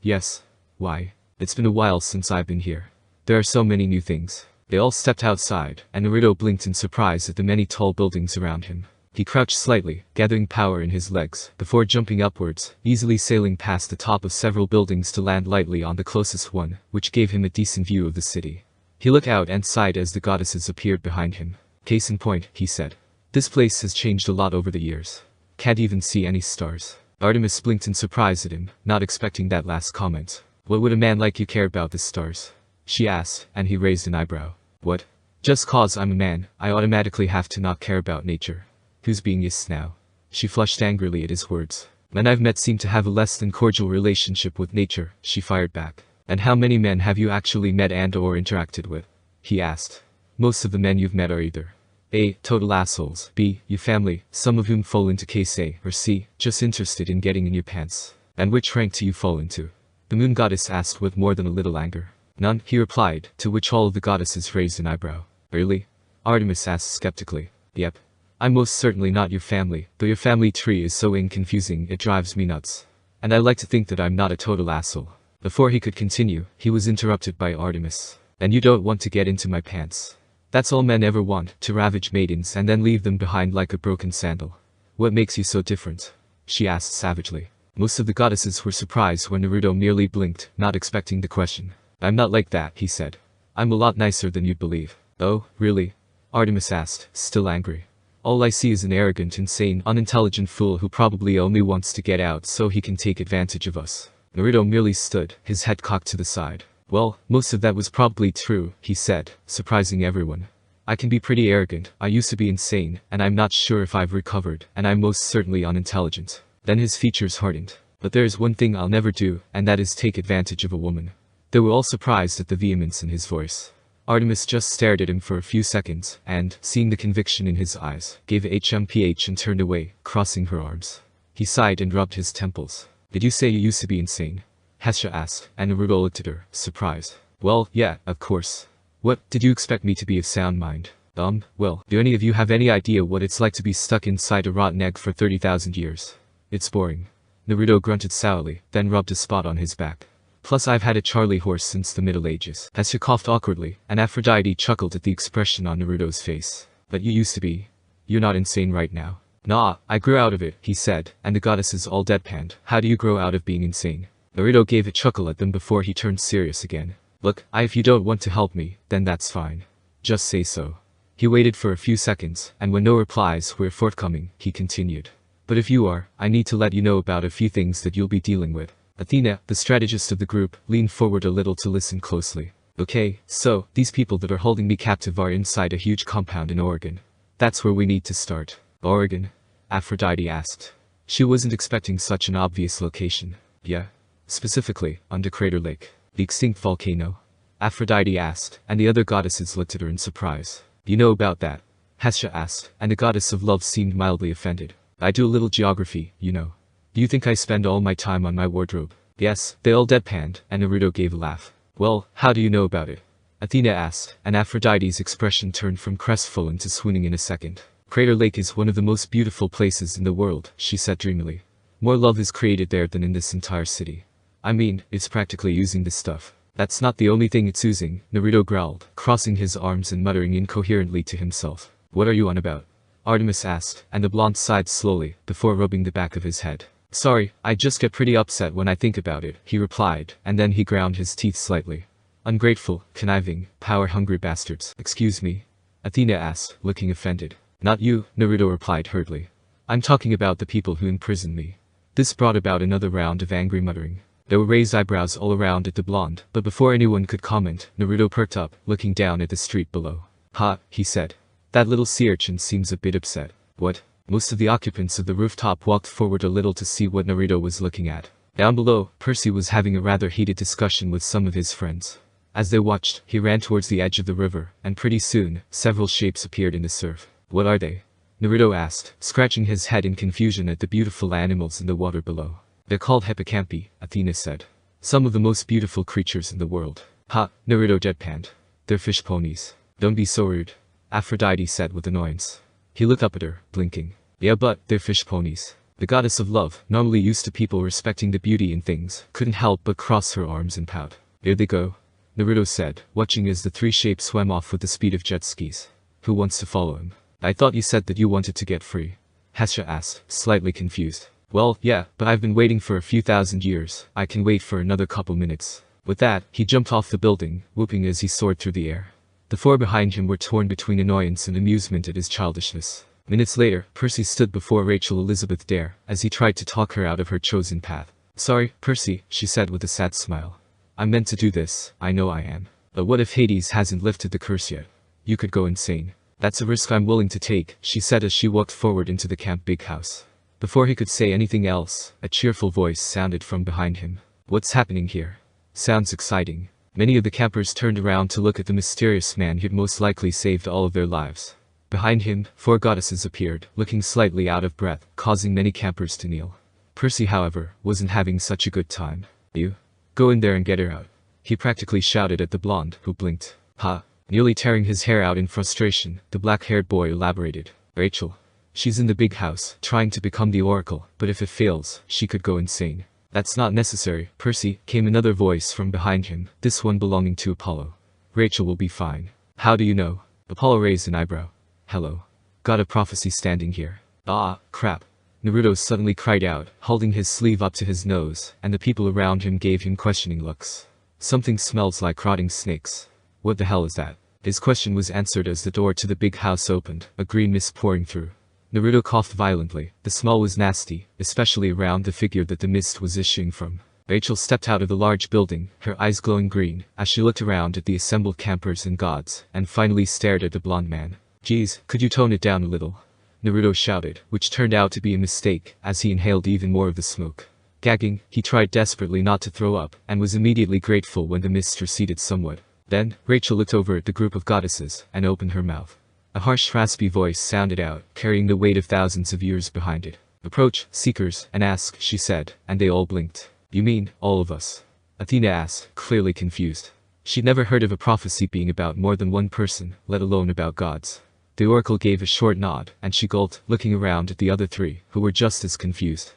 Yes. Why? It's been a while since I've been here. There are so many new things. They all stepped outside, and Naruto blinked in surprise at the many tall buildings around him. He crouched slightly, gathering power in his legs, before jumping upwards, easily sailing past the top of several buildings to land lightly on the closest one, which gave him a decent view of the city. He looked out and sighed as the goddesses appeared behind him. Case in point, he said. This place has changed a lot over the years. Can't even see any stars. Artemis blinked in surprise at him, not expecting that last comment. What would a man like you care about the stars? She asked, and he raised an eyebrow. What? Just cause I'm a man, I automatically have to not care about nature. Who's being yes now? She flushed angrily at his words. Men I've met seem to have a less than cordial relationship with nature, she fired back. And how many men have you actually met and or interacted with? He asked. Most of the men you've met are either A. Total assholes, B. Your family, some of whom fall into case A, or C. Just interested in getting in your pants. And which rank do you fall into? The moon goddess asked with more than a little anger. None, he replied, to which all of the goddesses raised an eyebrow. Really? Artemis asked skeptically. Yep. I'm most certainly not your family, though your family tree is so confusing it drives me nuts. And I like to think that I'm not a total asshole. Before he could continue, he was interrupted by Artemis. And you don't want to get into my pants. That's all men ever want, to ravage maidens and then leave them behind like a broken sandal. What makes you so different? She asked savagely. Most of the goddesses were surprised when Naruto merely blinked, not expecting the question. I'm not like that, he said. I'm a lot nicer than you'd believe. Oh, really? Artemis asked, still angry. All I see is an arrogant, insane, unintelligent fool who probably only wants to get out so he can take advantage of us. Naruto merely stood, his head cocked to the side. Well, most of that was probably true, he said, surprising everyone. I can be pretty arrogant, I used to be insane, and I'm not sure if I've recovered, and I'm most certainly unintelligent. Then his features hardened. But there's one thing I'll never do, and that is take advantage of a woman. They were all surprised at the vehemence in his voice. Artemis just stared at him for a few seconds, and, seeing the conviction in his eyes, gave a HMPH and turned away, crossing her arms. He sighed and rubbed his temples. Did you say you used to be insane? Hesha asked, and Naruto looked at her, surprised. Well, yeah, of course. What, did you expect me to be of sound mind? Well, do any of you have any idea what it's like to be stuck inside a rotten egg for 30,000 years? It's boring. Naruto grunted sourly, then rubbed a spot on his back. Plus I've had a Charlie horse since the Middle Ages. Hesha coughed awkwardly, and Aphrodite chuckled at the expression on Naruto's face. But you used to be. You're not insane right now. Nah, I grew out of it, he said, and the goddesses all deadpanned. How do you grow out of being insane? Naruto gave a chuckle at them before he turned serious again. Look, if you don't want to help me, then that's fine. Just say so. He waited for a few seconds, and when no replies were forthcoming, he continued. But if you are, I need to let you know about a few things that you'll be dealing with. Athena, the strategist of the group, leaned forward a little to listen closely. Okay, so, these people that are holding me captive are inside a huge compound in Oregon. That's where we need to start. Oregon? Aphrodite asked. She wasn't expecting such an obvious location. Yeah. Specifically, under Crater Lake. The extinct volcano? Aphrodite asked, and the other goddesses looked at her in surprise. You know about that? Hesha asked, and the goddess of love seemed mildly offended. I do a little geography, you know. Do you think I spend all my time on my wardrobe? Yes, they all deadpanned, and Naruto gave a laugh. Well, how do you know about it? Athena asked, and Aphrodite's expression turned from crestfallen to swooning in a second. Crater Lake is one of the most beautiful places in the world, she said dreamily. More love is created there than in this entire city. I mean, it's practically oozing this stuff. That's not the only thing it's oozing, Naruto growled, crossing his arms and muttering incoherently to himself. What are you on about? Artemis asked, and the blonde sighed slowly, before rubbing the back of his head. Sorry, I just get pretty upset when I think about it, he replied, and then he ground his teeth slightly. Ungrateful, conniving, power-hungry bastards. Excuse me? Athena asked, looking offended. Not you, Naruto replied hurriedly. I'm talking about the people who imprisoned me. This brought about another round of angry muttering. There were raised eyebrows all around at the blonde, but before anyone could comment, Naruto perked up, looking down at the street below. Ha, he said. That little sea urchin seems a bit upset. What? Most of the occupants of the rooftop walked forward a little to see what Naruto was looking at. Down below, Percy was having a rather heated discussion with some of his friends. As they watched, he ran towards the edge of the river, and pretty soon, several shapes appeared in the surf. What are they? Naruto asked, scratching his head in confusion at the beautiful animals in the water below. They're called hippocampi, Athena said. Some of the most beautiful creatures in the world. Ha, Naruto deadpanned. They're fish ponies. Don't be so rude, Aphrodite said with annoyance. He looked up at her, blinking. Yeah, but they're fish ponies. The goddess of love, normally used to people respecting the beauty in things, couldn't help but cross her arms and pout. There they go, Naruto said, watching as the three shapes swam off with the speed of jet skis. Who wants to follow him? I thought you said that you wanted to get free, Hesha asked, slightly confused. Well, yeah, but I've been waiting for a few thousand years. I can wait for another couple minutes. With that, he jumped off the building, whooping as he soared through the air. The four behind him were torn between annoyance and amusement at his childishness. Minutes later, Percy stood before Rachel Elizabeth Dare, as he tried to talk her out of her chosen path. Sorry, Percy, she said with a sad smile. I'm meant to do this, I know I am. But what if Hades hasn't lifted the curse yet? You could go insane. That's a risk I'm willing to take, she said as she walked forward into the camp big house. Before he could say anything else, a cheerful voice sounded from behind him. What's happening here? Sounds exciting. Many of the campers turned around to look at the mysterious man who'd most likely saved all of their lives. Behind him, four goddesses appeared, looking slightly out of breath, causing many campers to kneel. Percy, however, wasn't having such a good time. You? Go in there and get her out. He practically shouted at the blonde, who blinked. Ha! Nearly tearing his hair out in frustration, the black-haired boy elaborated. Rachel. She's in the big house, trying to become the Oracle, but if it fails, she could go insane. That's not necessary, Percy, came another voice from behind him, this one belonging to Apollo. Rachel will be fine. How do you know? Apollo raised an eyebrow. Hello. Got a prophecy standing here. Ah, crap. Naruto suddenly cried out, holding his sleeve up to his nose, and the people around him gave him questioning looks. Something smells like rotting snakes. What the hell is that? His question was answered as the door to the big house opened, a green mist pouring through. Naruto coughed violently. The smell was nasty, especially around the figure that the mist was issuing from. Rachel stepped out of the large building, her eyes glowing green, as she looked around at the assembled campers and gods, and finally stared at the blonde man. Geez, could you tone it down a little? Naruto shouted, which turned out to be a mistake, as he inhaled even more of the smoke. Gagging, he tried desperately not to throw up, and was immediately grateful when the mist receded somewhat. Then, Rachel looked over at the group of goddesses, and opened her mouth. A harsh raspy voice sounded out, carrying the weight of thousands of years behind it. Approach, seekers, and ask, she said, and they all blinked. You mean, all of us? Athena asked, clearly confused. She'd never heard of a prophecy being about more than one person, let alone about gods. The oracle gave a short nod, and she gulped, looking around at the other three, who were just as confused.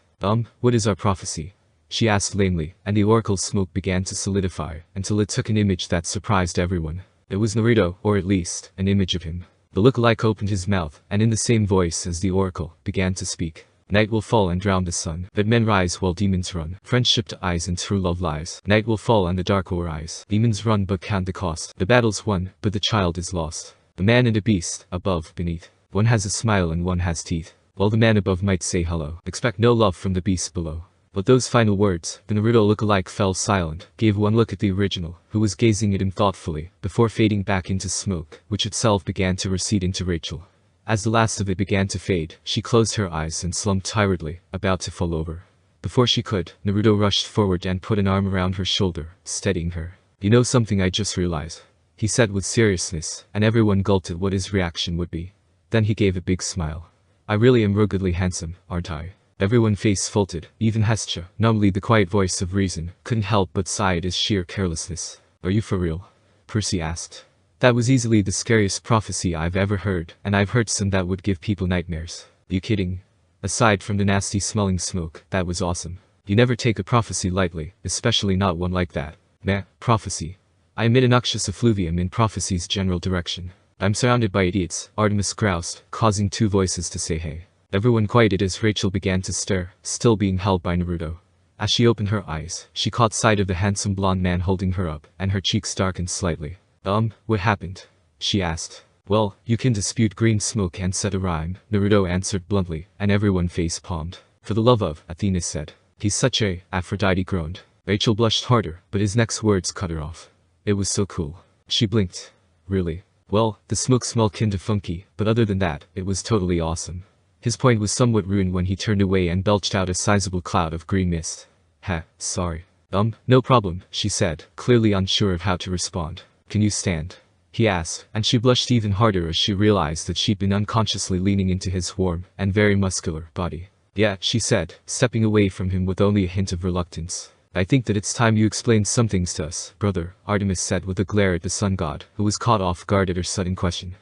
What is our prophecy? She asked lamely, and the oracle's smoke began to solidify, until it took an image that surprised everyone. It was Naruto, or at least, an image of him. The look-alike opened his mouth, and in the same voice as the oracle, began to speak. Night will fall and drown the sun, but men rise while demons run. Friendship to eyes and true love lies. Night will fall and the dark will rise. Demons run but count the cost. The battle's won, but the child is lost. The man and the beast, above, beneath. One has a smile and one has teeth. While the man above might say hello, expect no love from the beast below. But those final words, the Naruto look-alike fell silent, gave one look at the original, who was gazing at him thoughtfully, before fading back into smoke, which itself began to recede into Rachel. As the last of it began to fade, she closed her eyes and slumped tiredly, about to fall over. Before she could, Naruto rushed forward and put an arm around her shoulder, steadying her. You know something I just realized? He said with seriousness, and everyone gulped at what his reaction would be. Then he gave a big smile. I really am ruggedly handsome, aren't I? Everyone face faulted, even Hestia, normally the quiet voice of reason, couldn't help but sigh at his sheer carelessness. Are you for real? Percy asked. That was easily the scariest prophecy I've ever heard, and I've heard some that would give people nightmares. You kidding? Aside from the nasty smelling smoke, that was awesome. You never take a prophecy lightly, especially not one like that. Meh, prophecy. I emit a noxious effluvium in prophecy's general direction. I'm surrounded by idiots, Artemis groused, causing two voices to say hey. Everyone quieted as Rachel began to stir, still being held by Naruto. As she opened her eyes, she caught sight of the handsome blonde man holding her up, and her cheeks darkened slightly. What happened? She asked. Well, you can dispute green smoke and set a rhyme, Naruto answered bluntly, and everyone face-palmed. For the love of, Athena said. He's such a, Aphrodite groaned. Rachel blushed harder, but his next words cut her off. It was so cool. She blinked. Really? Well, the smoke smelled kinda funky, but other than that, it was totally awesome. His point was somewhat ruined when he turned away and belched out a sizable cloud of green mist. Sorry. No problem, she said, clearly unsure of how to respond. Can you stand? He asked, and she blushed even harder as she realized that she'd been unconsciously leaning into his warm and very muscular body. Yeah, she said, stepping away from him with only a hint of reluctance. I think that it's time you explained some things to us, brother, Artemis said with a glare at the sun god, who was caught off guard at her sudden question.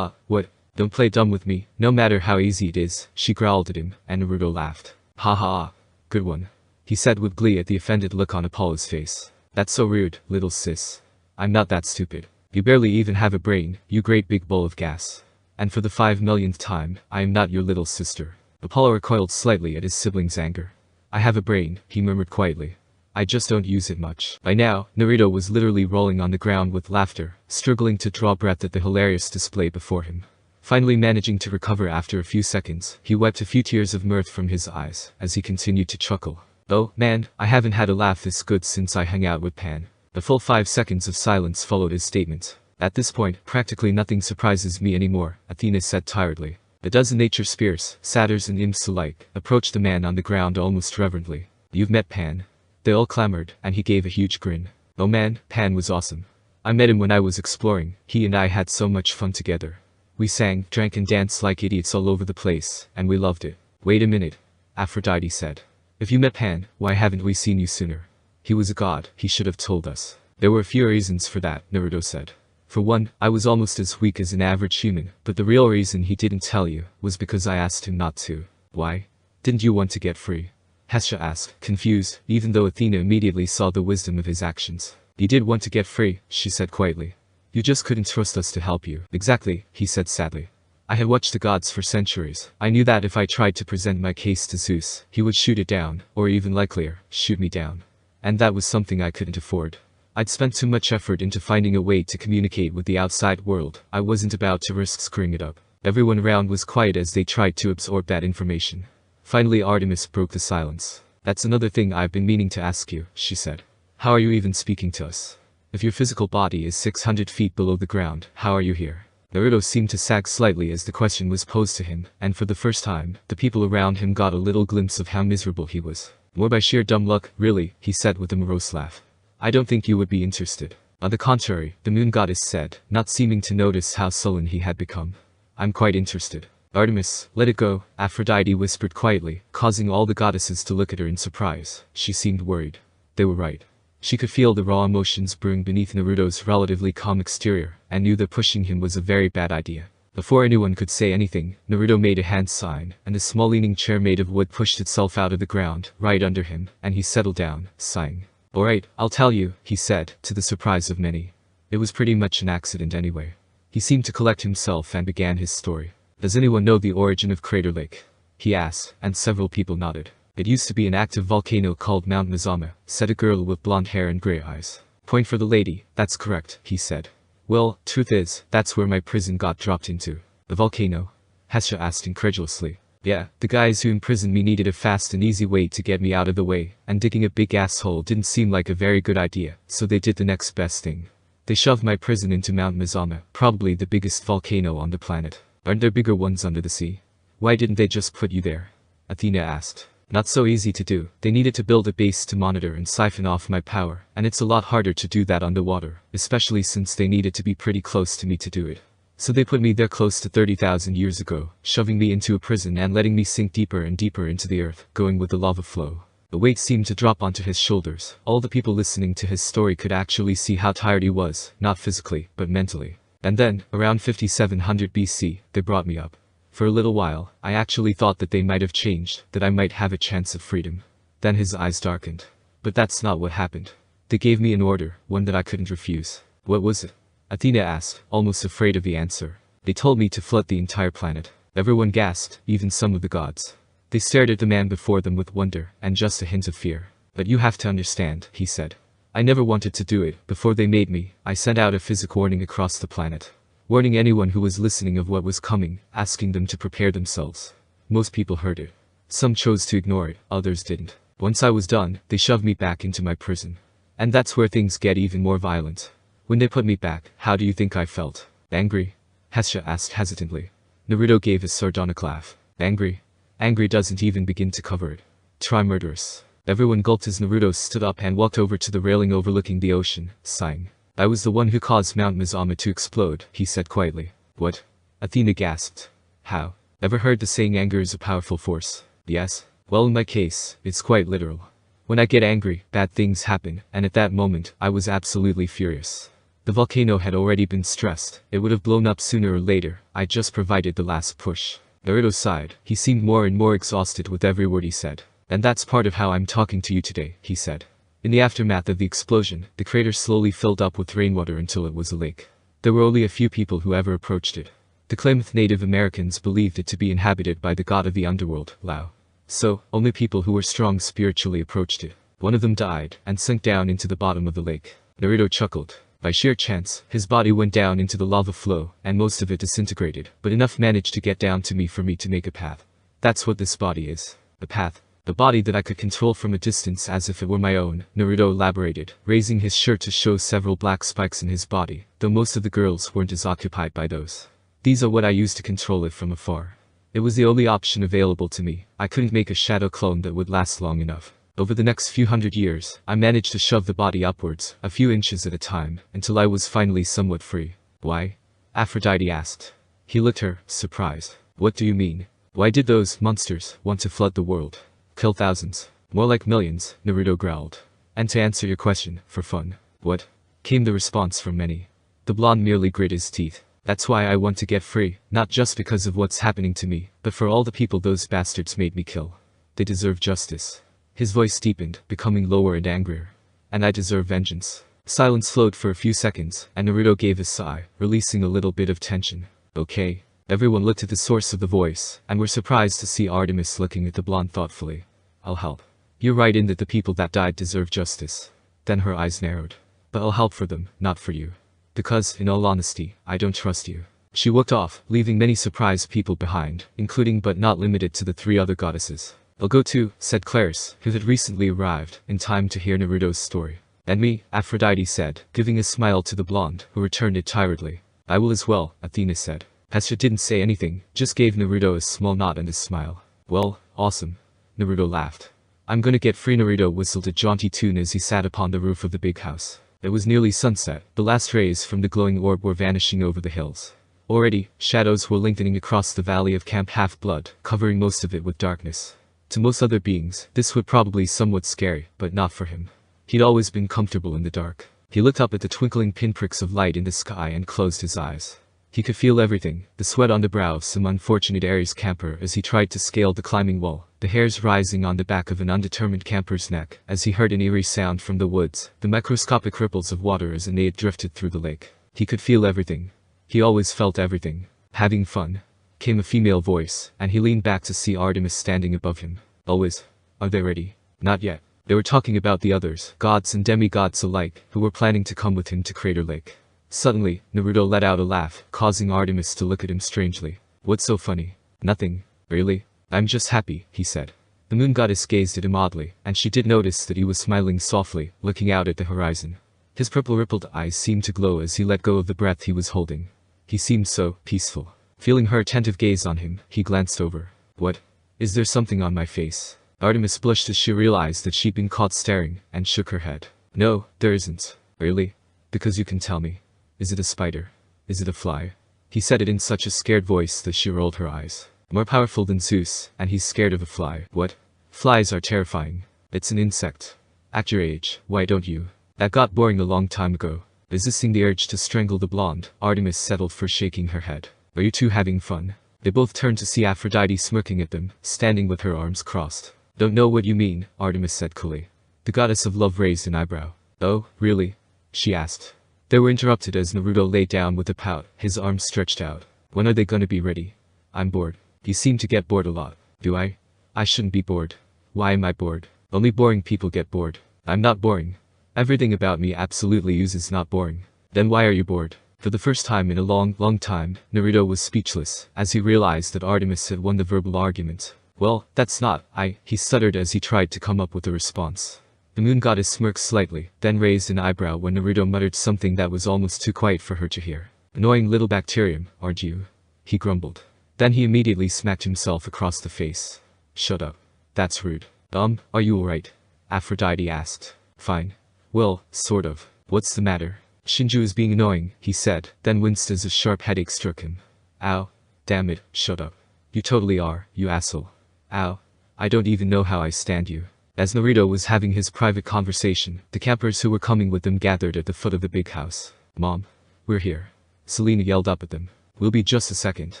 What? Don't play dumb with me, no matter how easy it is, she growled at him, and Naruto laughed. Ha ha. Good one. He said with glee at the offended look on Apollo's face. That's so rude, little sis. I'm not that stupid. You barely even have a brain, you great big bowl of gas. And for the 5 millionth time, I am not your little sister. Apollo recoiled slightly at his sibling's anger. I have a brain, he murmured quietly. I just don't use it much. By now, Naruto was literally rolling on the ground with laughter, struggling to draw breath at the hilarious display before him. Finally managing to recover after a few seconds, he wiped a few tears of mirth from his eyes, as he continued to chuckle. Oh, man, I haven't had a laugh this good since I hung out with Pan. The full 5 seconds of silence followed his statement. At this point, practically nothing surprises me anymore, Athena said tiredly. A dozen nature spirits, satyrs and imps alike, approached the man on the ground almost reverently. You've met Pan? They all clamored, and he gave a huge grin. Oh man, Pan was awesome. I met him when I was exploring, he and I had so much fun together. We sang, drank and danced like idiots all over the place, and we loved it. Wait a minute, Aphrodite said. If you met Pan, why haven't we seen you sooner? He was a god, he should have told us. There were a few reasons for that, Naruto said. For one, I was almost as weak as an average human, but the real reason he didn't tell you was because I asked him not to. Why? Didn't you want to get free? Hestia asked, confused, even though Athena immediately saw the wisdom of his actions. You did want to get free, she said quietly. You just couldn't trust us to help you. Exactly, he said sadly. I had watched the gods for centuries. I knew that if I tried to present my case to Zeus, he would shoot it down, or even likelier, shoot me down. And that was something I couldn't afford. I'd spent too much effort into finding a way to communicate with the outside world. I wasn't about to risk screwing it up. Everyone around was quiet as they tried to absorb that information. Finally Artemis broke the silence. That's another thing I've been meaning to ask you, she said. How are you even speaking to us? If your physical body is 600 feet below the ground, how are you here? Naruto seemed to sag slightly as the question was posed to him, and for the first time, the people around him got a little glimpse of how miserable he was. More by sheer dumb luck, really, he said with a morose laugh. I don't think you would be interested. On the contrary, the moon goddess said, not seeming to notice how sullen he had become. I'm quite interested. Artemis, let it go, Aphrodite whispered quietly, causing all the goddesses to look at her in surprise. She seemed worried. They were right. She could feel the raw emotions brewing beneath Naruto's relatively calm exterior, and knew that pushing him was a very bad idea. Before anyone could say anything, Naruto made a hand sign, and a small leaning chair made of wood pushed itself out of the ground, right under him, and he settled down, sighing. Alright, I'll tell you, he said, to the surprise of many. It was pretty much an accident anyway. He seemed to collect himself and began his story. Does anyone know the origin of Crater Lake? He asked, and several people nodded. It used to be an active volcano called Mount Mazama, said a girl with blonde hair and gray eyes. Point for the lady, that's correct, he said. Well, truth is, that's where my prison got dropped into. The volcano? Hestia asked incredulously. Yeah, the guys who imprisoned me needed a fast and easy way to get me out of the way, and digging a big asshole didn't seem like a very good idea, so they did the next best thing. They shoved my prison into Mount Mazama, probably the biggest volcano on the planet. Aren't there bigger ones under the sea? Why didn't they just put you there? Athena asked. Not so easy to do. They needed to build a base to monitor and siphon off my power, and it's a lot harder to do that underwater, especially since they needed to be pretty close to me to do it. So they put me there close to 30,000 years ago, shoving me into a prison and letting me sink deeper and deeper into the earth, going with the lava flow. The weight seemed to drop onto his shoulders. All the people listening to his story could actually see how tired he was, not physically, but mentally. And then, around 5700 BC, they brought me up. For a little while, I actually thought that they might have changed, that I might have a chance of freedom. Then his eyes darkened. But that's not what happened. They gave me an order, one that I couldn't refuse. What was it? Athena asked, almost afraid of the answer. They told me to flood the entire planet. Everyone gasped, even some of the gods. They stared at the man before them with wonder, and just a hint of fear. But you have to understand, he said. I never wanted to do it. Before they made me, I sent out a physic warning across the planet. warning anyone who was listening of what was coming, asking them to prepare themselves. Most people heard it. Some chose to ignore it, others didn't. Once I was done, they shoved me back into my prison. And that's where things get even more violent. When they put me back, how do you think I felt? Angry? Hesha asked hesitantly. Naruto gave his sardonic laugh. Angry? Angry doesn't even begin to cover it. Try murderous. Everyone gulped as Naruto stood up and walked over to the railing overlooking the ocean, sighing. I was the one who caused Mount Mazama to explode, he said quietly. What? Athena gasped. How? Ever heard the saying anger is a powerful force? Yes. Well, in my case, it's quite literal. When I get angry, bad things happen, and at that moment, I was absolutely furious. The volcano had already been stressed. It would have blown up sooner or later. I just provided the last push. Naruto sighed. He seemed more and more exhausted with every word he said. And that's part of how I'm talking to you today, he said. In the aftermath of the explosion, the crater slowly filled up with rainwater until it was a lake. There were only a few people who ever approached it. The Klamath Native Americans believed it to be inhabited by the god of the underworld, Lao. So, only people who were strong spiritually approached it. One of them died, and sank down into the bottom of the lake. Naruto chuckled. By sheer chance, his body went down into the lava flow, and most of it disintegrated, but enough managed to get down to me for me to make a path. That's what this body is. A path. The body that I could control from a distance as if it were my own, Naruto elaborated, raising his shirt to show several black spikes in his body, though most of the girls weren't as occupied by those. These are what I used to control it from afar. It was the only option available to me. I couldn't make a shadow clone that would last long enough. Over the next few hundred years, I managed to shove the body upwards, a few inches at a time, until I was finally somewhat free. Why? Aphrodite asked. He looked her, surprised. What do you mean? Why did those monsters want to flood the world? Kill thousands. More like millions, Naruto growled. And to answer your question, for fun. What? Came the response from many. The blonde merely grit his teeth. That's why I want to get free, not just because of what's happening to me, but for all the people those bastards made me kill. They deserve justice. His voice deepened, becoming lower and angrier. And I deserve vengeance. Silence flowed for a few seconds, and Naruto gave a sigh, releasing a little bit of tension. Okay. Everyone looked at the source of the voice, and were surprised to see Artemis looking at the blonde thoughtfully. I'll help. You're right in that the people that died deserve justice. Then her eyes narrowed. But I'll help for them, not for you. Because, in all honesty, I don't trust you. She walked off, leaving many surprised people behind, including but not limited to the 3 other goddesses. I'll go too, said Claris, who had recently arrived, in time to hear Naruto's story. And me, Aphrodite said, giving a smile to the blonde, who returned it tiredly. I will as well, Athena said. Hesha didn't say anything, just gave Naruto a small nod and a smile. Well, awesome. Naruto laughed. I'm gonna get free. Naruto whistled a jaunty tune as he sat upon the roof of the big house. It was nearly sunset. The last rays from the glowing orb were vanishing over the hills. Already, shadows were lengthening across the valley of Camp Half-Blood, covering most of it with darkness. To most other beings, this would probably be somewhat scary, but not for him. He'd always been comfortable in the dark. He looked up at the twinkling pinpricks of light in the sky and closed his eyes. He could feel everything, the sweat on the brow of some unfortunate Aries camper as he tried to scale the climbing wall, the hairs rising on the back of an undetermined camper's neck as he heard an eerie sound from the woods, the microscopic ripples of water as they had drifted through the lake. He could feel everything. He always felt everything. Having fun. Came a female voice, and he leaned back to see Artemis standing above him. Always. Are they ready? Not yet. They were talking about the others, gods and demigods alike, who were planning to come with him to Crater Lake. Suddenly, Naruto let out a laugh, causing Artemis to look at him strangely. What's so funny? Nothing. Really? I'm just happy, he said. The moon goddess gazed at him oddly, and she did notice that he was smiling softly, looking out at the horizon. His purple rippled eyes seemed to glow as he let go of the breath he was holding. He seemed so peaceful. Feeling her attentive gaze on him, he glanced over. What? Is there something on my face? Artemis blushed as she realized that she'd been caught staring, and shook her head. No, there isn't. Really? Because you can tell me. Is it a spider? Is it a fly? He said it in such a scared voice that she rolled her eyes. More powerful than Zeus, and he's scared of a fly. What? Flies are terrifying. It's an insect. At your age, why don't you? That got boring a long time ago. Resisting the urge to strangle the blonde, Artemis settled for shaking her head. Are you two having fun? They both turned to see Aphrodite smirking at them, standing with her arms crossed. Don't know what you mean, Artemis said coolly. The goddess of love raised an eyebrow. Oh, really? She asked. They were interrupted as Naruto lay down with a pout, his arms stretched out. When are they gonna be ready? I'm bored. You seem to get bored a lot. Do I? I shouldn't be bored. Why am I bored? Only boring people get bored. I'm not boring. Everything about me absolutely uses not boring. Then why are you bored? For the first time in a long time, Naruto was speechless, as he realized that Artemis had won the verbal argument. Well, that's not, he stuttered as he tried to come up with a response. The moon goddess smirked slightly, then raised an eyebrow when Naruto muttered something that was almost too quiet for her to hear. Annoying little bacterium, aren't you? He grumbled. Then he immediately smacked himself across the face. Shut up. That's rude. Are you alright? Aphrodite asked. Fine. Well, sort of. What's the matter? Shinju is being annoying, he said, then winced as a sharp headache struck him. Ow. Damn it, shut up. You totally are, you asshole. Ow. I don't even know how I stand you. As Naruto was having his private conversation, the campers who were coming with them gathered at the foot of the big house. Mom. We're here. Silena yelled up at them. We'll be just a second.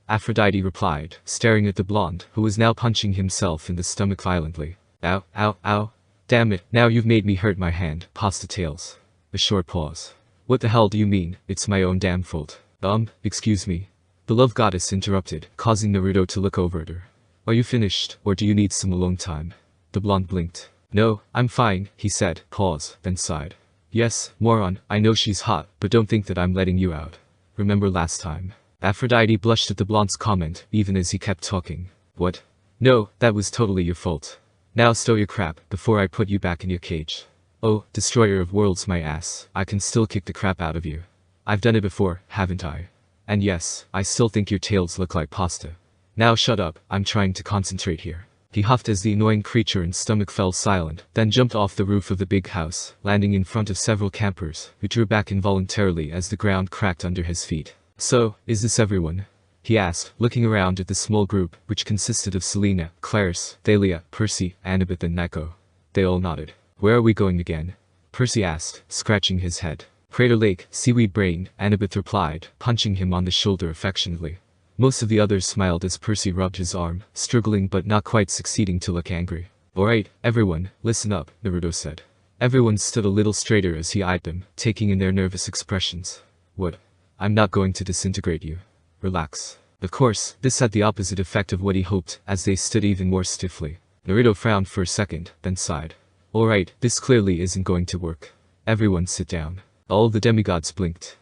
Aphrodite replied, staring at the blonde, who was now punching himself in the stomach violently. Ow, ow, ow. Damn it, now you've made me hurt my hand, pasta tails. A short pause. What the hell do you mean? It's my own damn fault. Excuse me. The love goddess interrupted, causing Naruto to look over at her. Are you finished, or do you need some alone time? The blonde blinked. No, I'm fine, he said, pause, then sighed. Yes, moron, I know she's hot, but don't think that I'm letting you out. Remember last time? Aphrodite blushed at the blonde's comment, even as he kept talking. What? No, that was totally your fault. Now stow your crap, before I put you back in your cage. Oh, destroyer of worlds my ass, I can still kick the crap out of you. I've done it before, haven't I? And yes, I still think your tails look like pasta. Now shut up, I'm trying to concentrate here. He huffed as the annoying creature in stomach fell silent, then jumped off the roof of the big house, landing in front of several campers, who drew back involuntarily as the ground cracked under his feet. So, is this everyone? He asked, looking around at the small group, which consisted of Silena, Claris, Thalia, Percy, Annabeth and Neko. They all nodded. Where are we going again? Percy asked, scratching his head. Crater Lake, seaweed brain, Annabeth replied, punching him on the shoulder affectionately. Most of the others smiled as Percy rubbed his arm, struggling but not quite succeeding to look angry. Alright, everyone, listen up, Naruto said. Everyone stood a little straighter as he eyed them, taking in their nervous expressions. What? I'm not going to disintegrate you. Relax. Of course, this had the opposite effect of what he hoped, as they stood even more stiffly. Naruto frowned for a second, then sighed. Alright, this clearly isn't going to work. Everyone sit down. All the demigods blinked.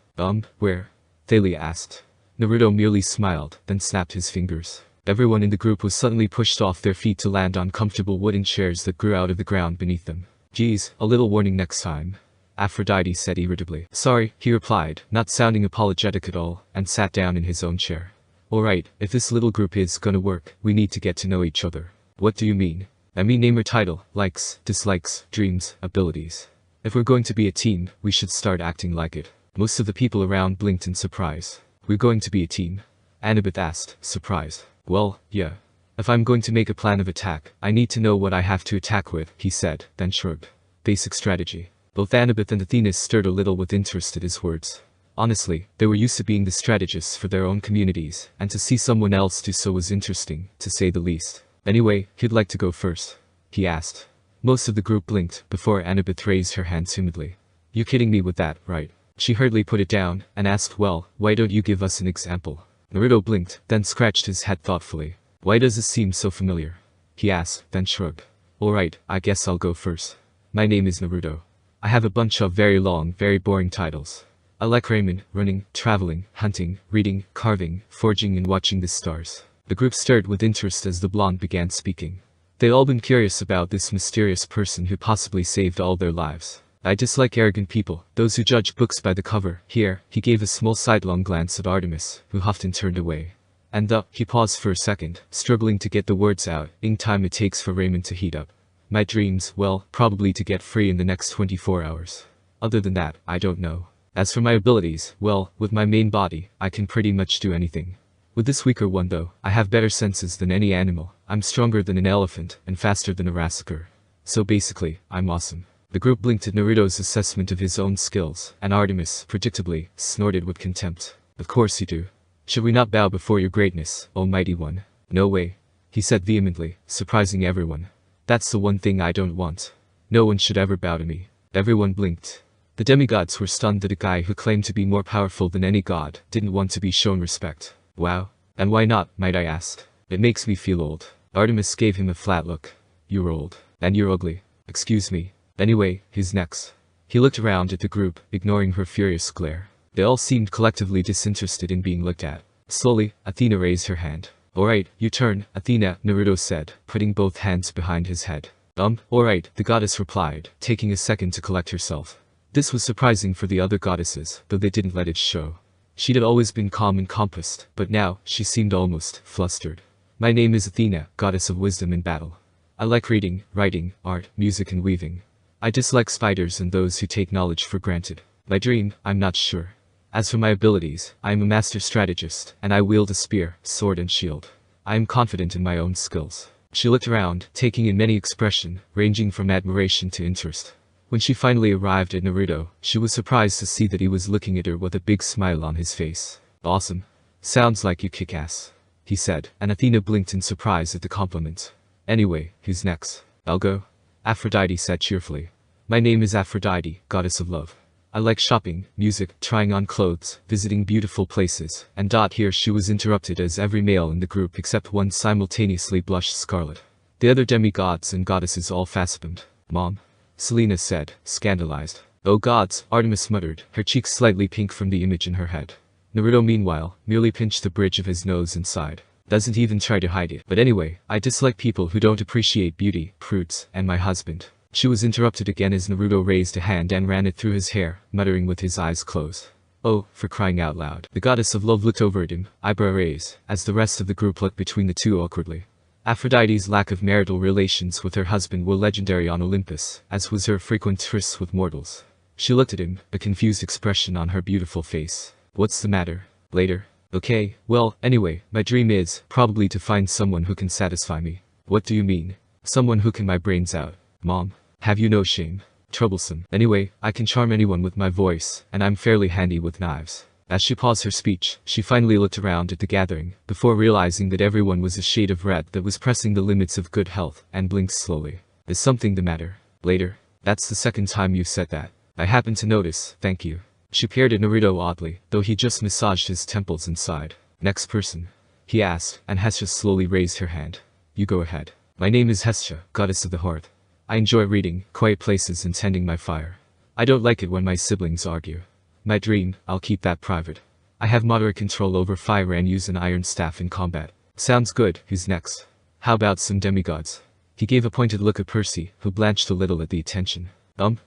Where? Thalia asked. Naruto merely smiled, then snapped his fingers. Everyone in the group was suddenly pushed off their feet to land on comfortable wooden chairs that grew out of the ground beneath them. Geez, a little warning next time. Aphrodite said irritably. Sorry, he replied, not sounding apologetic at all, and sat down in his own chair. Alright, if this little group is gonna work, we need to get to know each other. What do you mean? I mean name or title, likes, dislikes, dreams, abilities. If we're going to be a team, we should start acting like it. Most of the people around blinked in surprise. We're going to be a team? Annabeth asked, surprised. Well, yeah. If I'm going to make a plan of attack, I need to know what I have to attack with, he said, then shrugged. Basic strategy. Both Annabeth and Athena stirred a little with interest at his words. Honestly, they were used to being the strategists for their own communities, and to see someone else do so was interesting, to say the least. Anyway, who'd like to go first? He asked. Most of the group blinked, before Annabeth raised her hand timidly. You kidding me with that, right? She hurriedly put it down, and asked, well, why don't you give us an example? Naruto blinked, then scratched his head thoughtfully. Why does this seem so familiar? He asked, then shrugged. Alright, I guess I'll go first. My name is Naruto. I have a bunch of very long, very boring titles. I like ramen, running, traveling, hunting, reading, carving, forging and watching the stars. The group stirred with interest as the blonde began speaking. They'd all been curious about this mysterious person who possibly saved all their lives. I dislike arrogant people, those who judge books by the cover. Here, he gave a small sidelong glance at Artemis, who huffed and turned away. And he paused for a second, struggling to get the words out, in time it takes for ramen to heat up. My dreams, well, probably to get free in the next 24 hours. Other than that, I don't know. As for my abilities, well, with my main body, I can pretty much do anything. With this weaker one though, I have better senses than any animal, I'm stronger than an elephant, and faster than a Rasakur. So basically, I'm awesome. The group blinked at Naruto's assessment of his own skills, and Artemis, predictably, snorted with contempt. Of course you do. Should we not bow before your greatness, almighty one? No way. He said vehemently, surprising everyone. That's the one thing I don't want. No one should ever bow to me. Everyone blinked. The demigods were stunned that a guy who claimed to be more powerful than any god didn't want to be shown respect. Wow. And why not, might I ask? It makes me feel old. Artemis gave him a flat look. You're old. And you're ugly. Excuse me. Anyway, who's next? He looked around at the group, ignoring her furious glare. They all seemed collectively disinterested in being looked at. Slowly, Athena raised her hand. Alright, your turn, Athena, Naruto said, putting both hands behind his head. Alright, the goddess replied, taking a second to collect herself. This was surprising for the other goddesses, though they didn't let it show. She'd always been calm and composed, but now, she seemed almost flustered. My name is Athena, goddess of wisdom in battle. I like reading, writing, art, music and weaving. I dislike spiders and those who take knowledge for granted. My dream, I'm not sure. As for my abilities, I am a master strategist, and I wield a spear, sword and shield. I am confident in my own skills. She looked around, taking in many expressions, ranging from admiration to interest. When she finally arrived at Naruto, she was surprised to see that he was looking at her with a big smile on his face. Awesome. Sounds like you kick ass, he said, and Athena blinked in surprise at the compliment. Anyway, who's next? I'll go. Aphrodite said cheerfully. My name is Aphrodite, goddess of love. I like shopping, music, trying on clothes, visiting beautiful places, and here she was interrupted as every male in the group except one simultaneously blushed scarlet. The other demigods and goddesses all facepalmed. Mom? Silena said, scandalized. Oh gods, Artemis muttered, her cheeks slightly pink from the image in her head. Naruto meanwhile, merely pinched the bridge of his nose and sighed. Doesn't even try to hide it. But anyway, I dislike people who don't appreciate beauty, prudes, and my husband. She was interrupted again as Naruto raised a hand and ran it through his hair, muttering with his eyes closed. Oh, for crying out loud. The goddess of love looked over at him, eyebrow raised, as the rest of the group looked between the two awkwardly. Aphrodite's lack of marital relations with her husband were legendary on Olympus, as was her frequent trysts with mortals. She looked at him, a confused expression on her beautiful face. What's the matter? Later. Okay, well, anyway, my dream is, probably to find someone who can satisfy me. What do you mean? Someone who can my brains out. Mom? Have you no shame? Troublesome. Anyway, I can charm anyone with my voice, and I'm fairly handy with knives. As she paused her speech, she finally looked around at the gathering, before realizing that everyone was a shade of red that was pressing the limits of good health, and blinked slowly. Is something the matter? Later. That's the second time you've said that. I happened to notice, thank you. She peered at Naruto oddly, though he just massaged his temples and sighed. Next person? He asked, and Hestia slowly raised her hand. You go ahead. My name is Hestia, goddess of the hearth. I enjoy reading, quiet places and tending my fire. I don't like it when my siblings argue. My dream, I'll keep that private. I have moderate control over fire and use an iron staff in combat. Sounds good, who's next? How about some demigods? He gave a pointed look at Percy, who blanched a little at the attention.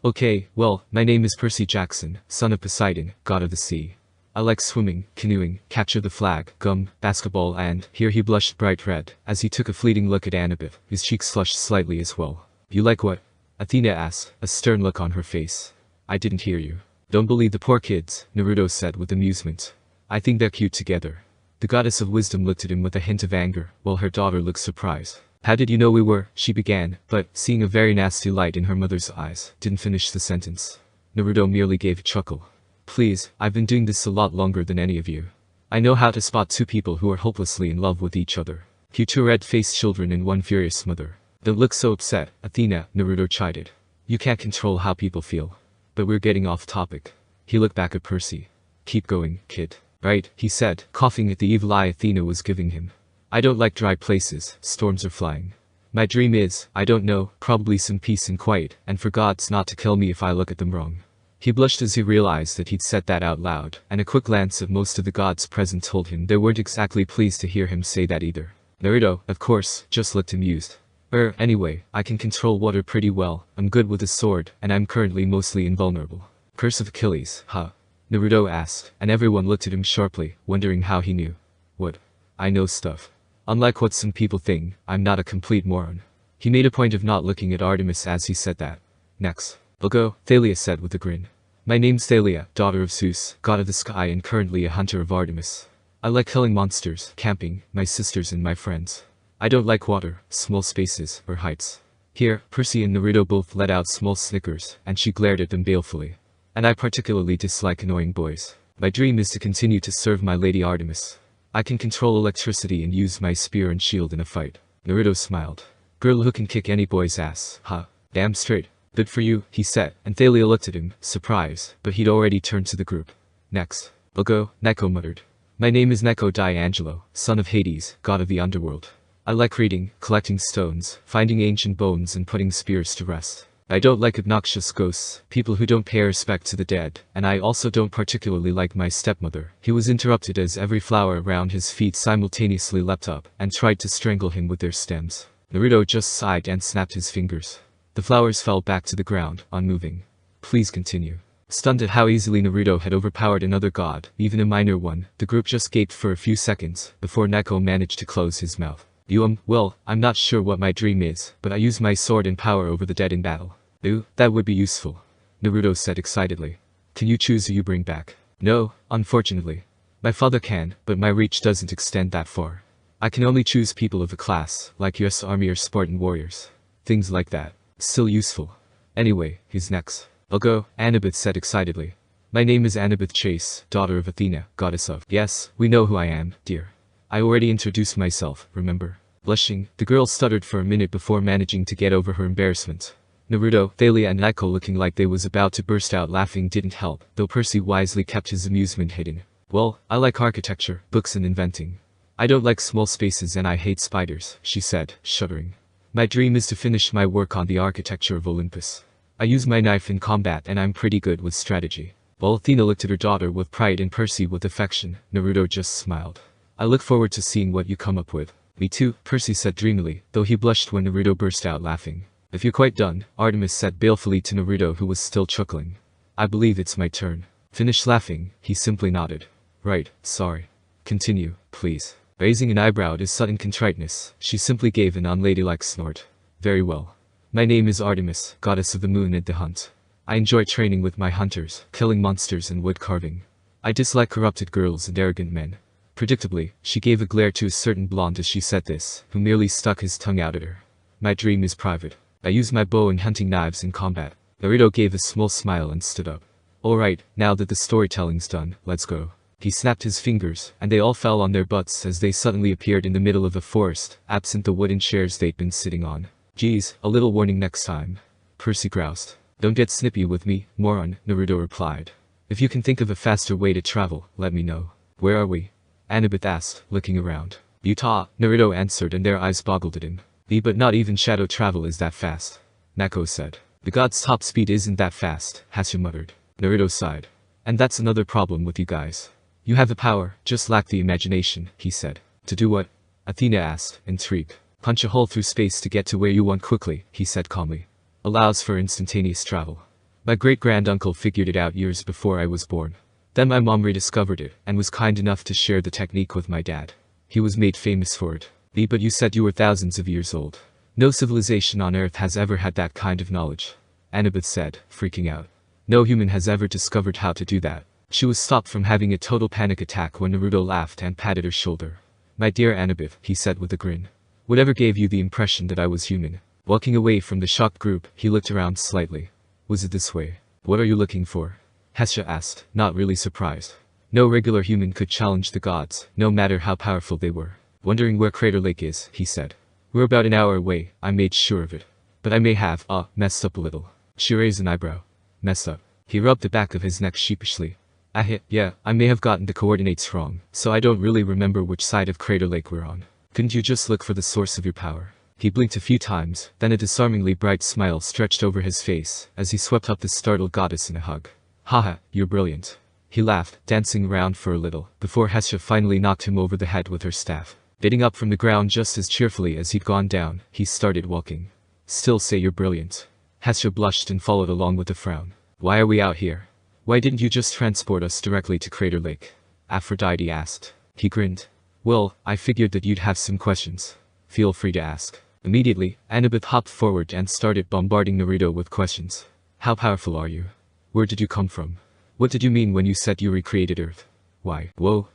Okay, well, my name is Percy Jackson, son of Poseidon, god of the sea. I like swimming, canoeing, capture the flag, basketball and, here he blushed bright red, as he took a fleeting look at Annabeth, his cheeks flushed slightly as well. You like what? Athena asked, a stern look on her face. I didn't hear you. Don't believe the poor kids, Naruto said with amusement. I think they're cute together. The goddess of wisdom looked at him with a hint of anger, while her daughter looked surprised. How did you know we were? She began, but, seeing a very nasty light in her mother's eyes, didn't finish the sentence. Naruto merely gave a chuckle. Please, I've been doing this a lot longer than any of you. I know how to spot two people who are hopelessly in love with each other. You two red-faced children and one furious mother. Don't look so upset, Athena, Naruto chided. You can't control how people feel. But we're getting off topic. He looked back at Percy. Keep going, kid. Right, he said, coughing at the evil eye Athena was giving him. I don't like dry places, storms are flying. My dream is, I don't know, probably some peace and quiet, and for gods not to kill me if I look at them wrong. He blushed as he realized that he'd said that out loud, and a quick glance at most of the gods present told him they weren't exactly pleased to hear him say that either. Naruto, of course, just looked amused. Anyway, I can control water pretty well, I'm good with a sword, and I'm currently mostly invulnerable. Curse of Achilles, huh? Naruto asked, and everyone looked at him sharply, wondering how he knew. What? I know stuff. Unlike what some people think, I'm not a complete moron. He made a point of not looking at Artemis as he said that. Next. I'll go, Thalia said with a grin. My name's Thalia, daughter of Zeus, god of the sky and currently a hunter of Artemis. I like killing monsters, camping, my sisters and my friends. I don't like water, small spaces, or heights. Here, Percy and Naruto both let out small snickers, and she glared at them balefully. And I particularly dislike annoying boys. My dream is to continue to serve my lady Artemis. I can control electricity and use my spear and shield in a fight. Naruto smiled. Girl who can kick any boy's ass, huh? Damn straight. Good for you, he said, and Thalia looked at him, surprised, but he'd already turned to the group. Next. I'll go, Neko muttered. My name is Neko D'Angelo, son of Hades, god of the underworld. I like reading, collecting stones, finding ancient bones and putting spears to rest. I don't like obnoxious ghosts, people who don't pay respect to the dead, and I also don't particularly like my stepmother. He was interrupted as every flower around his feet simultaneously leapt up and tried to strangle him with their stems. Naruto just sighed and snapped his fingers. The flowers fell back to the ground, unmoving. Please continue. Stunned at how easily Naruto had overpowered another god, even a minor one, the group just gaped for a few seconds, before Neko managed to close his mouth. Well, I'm not sure what my dream is, but I use my sword and power over the dead in battle. That would be useful, Naruto said excitedly. Can you choose who you bring back? No, unfortunately. My father can, but my reach doesn't extend that far. I can only choose people of a class, like US Army or Spartan warriors. Things like that. Still useful. Anyway, who's next? I'll go, Annabeth said excitedly. My name is Annabeth Chase, daughter of Athena, goddess of— Yes, we know who I am, dear. I already introduced myself, remember? Blushing, the girl stuttered for a minute before managing to get over her embarrassment. Naruto, Thalia and Neko looking like they was about to burst out laughing didn't help, though Percy wisely kept his amusement hidden. Well, I like architecture, books and inventing. I don't like small spaces and I hate spiders, she said, shuddering. My dream is to finish my work on the architecture of Olympus. I use my knife in combat and I'm pretty good with strategy. While Athena looked at her daughter with pride and Percy with affection, Naruto just smiled. I look forward to seeing what you come up with. Me too, Percy said dreamily, though he blushed when Naruto burst out laughing. If you're quite done, Artemis said balefully to Naruto who was still chuckling. I believe it's my turn. Finished laughing, he simply nodded. Right, sorry. Continue, please. Raising an eyebrow at his sudden contriteness, she simply gave an unladylike snort. Very well. My name is Artemis, goddess of the moon and the hunt. I enjoy training with my hunters, killing monsters and wood carving. I dislike corrupted girls and arrogant men. Predictably, she gave a glare to a certain blonde as she said this, who merely stuck his tongue out at her. My dream is private. I use my bow and hunting knives in combat. Naruto gave a small smile and stood up. Alright, now that the storytelling's done, let's go. He snapped his fingers, and they all fell on their butts as they suddenly appeared in the middle of a forest, absent the wooden chairs they'd been sitting on. Geez, a little warning next time. Percy groused. Don't get snippy with me, moron, Naruto replied. If you can think of a faster way to travel, let me know. Where are we? Annabeth asked, looking around. Utah, Naruto answered and their eyes boggled at him. But not even shadow travel is that fast. Neko said. The god's top speed isn't that fast, Hashira muttered. Naruto sighed. And that's another problem with you guys. You have the power, just lack the imagination, he said. To do what? Athena asked, intrigued. Punch a hole through space to get to where you want quickly, he said calmly. Allows for instantaneous travel. My great-granduncle figured it out years before I was born. Then my mom rediscovered it, and was kind enough to share the technique with my dad. He was made famous for it. But you said you were thousands of years old. No civilization on Earth has ever had that kind of knowledge. Annabeth said, freaking out. No human has ever discovered how to do that. She was stopped from having a total panic attack when Naruto laughed and patted her shoulder. My dear Annabeth, he said with a grin. Whatever gave you the impression that I was human? Walking away from the shocked group, he looked around slightly. Was it this way? What are you looking for? Hashira asked, not really surprised. No regular human could challenge the gods, no matter how powerful they were. Wondering where Crater Lake is, he said. We're about an hour away, I made sure of it. But I may have, messed up a little. She raised an eyebrow. Messed up. He rubbed the back of his neck sheepishly. Yeah, I may have gotten the coordinates wrong, so I don't really remember which side of Crater Lake we're on. Couldn't you just look for the source of your power? He blinked a few times, then a disarmingly bright smile stretched over his face, as he swept up the startled goddess in a hug. Haha, you're brilliant. He laughed, dancing around for a little, before Hashira finally knocked him over the head with her staff. Getting up from the ground just as cheerfully as he'd gone down, he started walking. Still say you're brilliant. Hashira blushed and followed along with a frown. Why are we out here? Why didn't you just transport us directly to Crater Lake? Aphrodite asked. He grinned. Well, I figured that you'd have some questions. Feel free to ask. Immediately, Annabeth hopped forward and started bombarding Naruto with questions. How powerful are you? Where did you come from? What did you mean when you said you recreated Earth? Why? Whoa,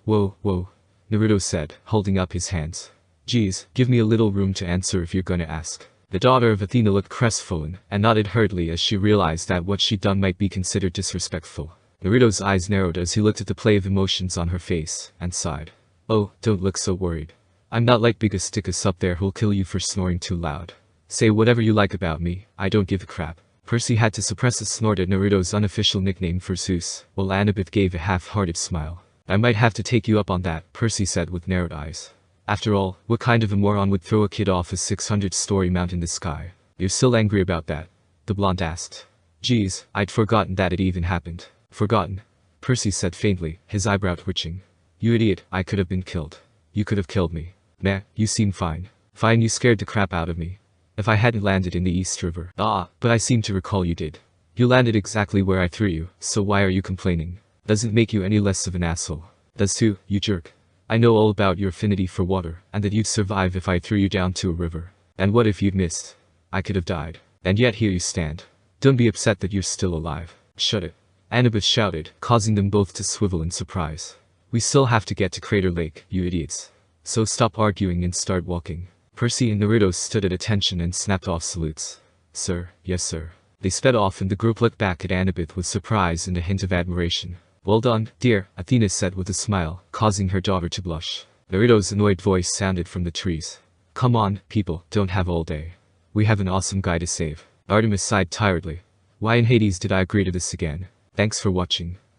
Naruto said, holding up his hands. Geez, give me a little room to answer if you're gonna ask. The daughter of Athena looked crestfallen, and nodded hurriedly as she realized that what she'd done might be considered disrespectful. Naruto's eyes narrowed as he looked at the play of emotions on her face, and sighed. Oh, don't look so worried. I'm not like Biggest Stickus up there who'll kill you for snoring too loud. Say whatever you like about me, I don't give a crap. Percy had to suppress a snort at Naruto's unofficial nickname for Zeus, while Annabeth gave a half-hearted smile. I might have to take you up on that, Percy said with narrowed eyes. After all, what kind of a moron would throw a kid off a 600-story mount in the sky? You're still angry about that. the blonde asked. Geez, I'd forgotten that it even happened. Forgotten? Percy said faintly, his eyebrow twitching. You idiot, I could have been killed. You could have killed me. Meh, you seem fine. Fine, you scared the crap out of me. If I hadn't landed in the East River. But I seem to recall you did. You landed exactly where I threw you, so why are you complaining? Doesn't make you any less of an asshole. Does too, you jerk. I know all about your affinity for water, and that you'd survive if I threw you down to a river. And what if you'd missed? I could have died. And yet here you stand. Don't be upset that you're still alive. Shut it. Annabeth shouted, causing them both to swivel in surprise. We still have to get to Crater Lake, you idiots. So stop arguing and start walking. Percy and Naruto stood at attention and snapped off salutes. Sir, yes sir. They sped off and the group looked back at Annabeth with surprise and a hint of admiration. Well done, dear, Athena said with a smile, causing her daughter to blush. Naruto's annoyed voice sounded from the trees. Come on, people, don't have all day. We have an awesome guy to save. Artemis sighed tiredly. Why in Hades did I agree to this again? Thanks for watching.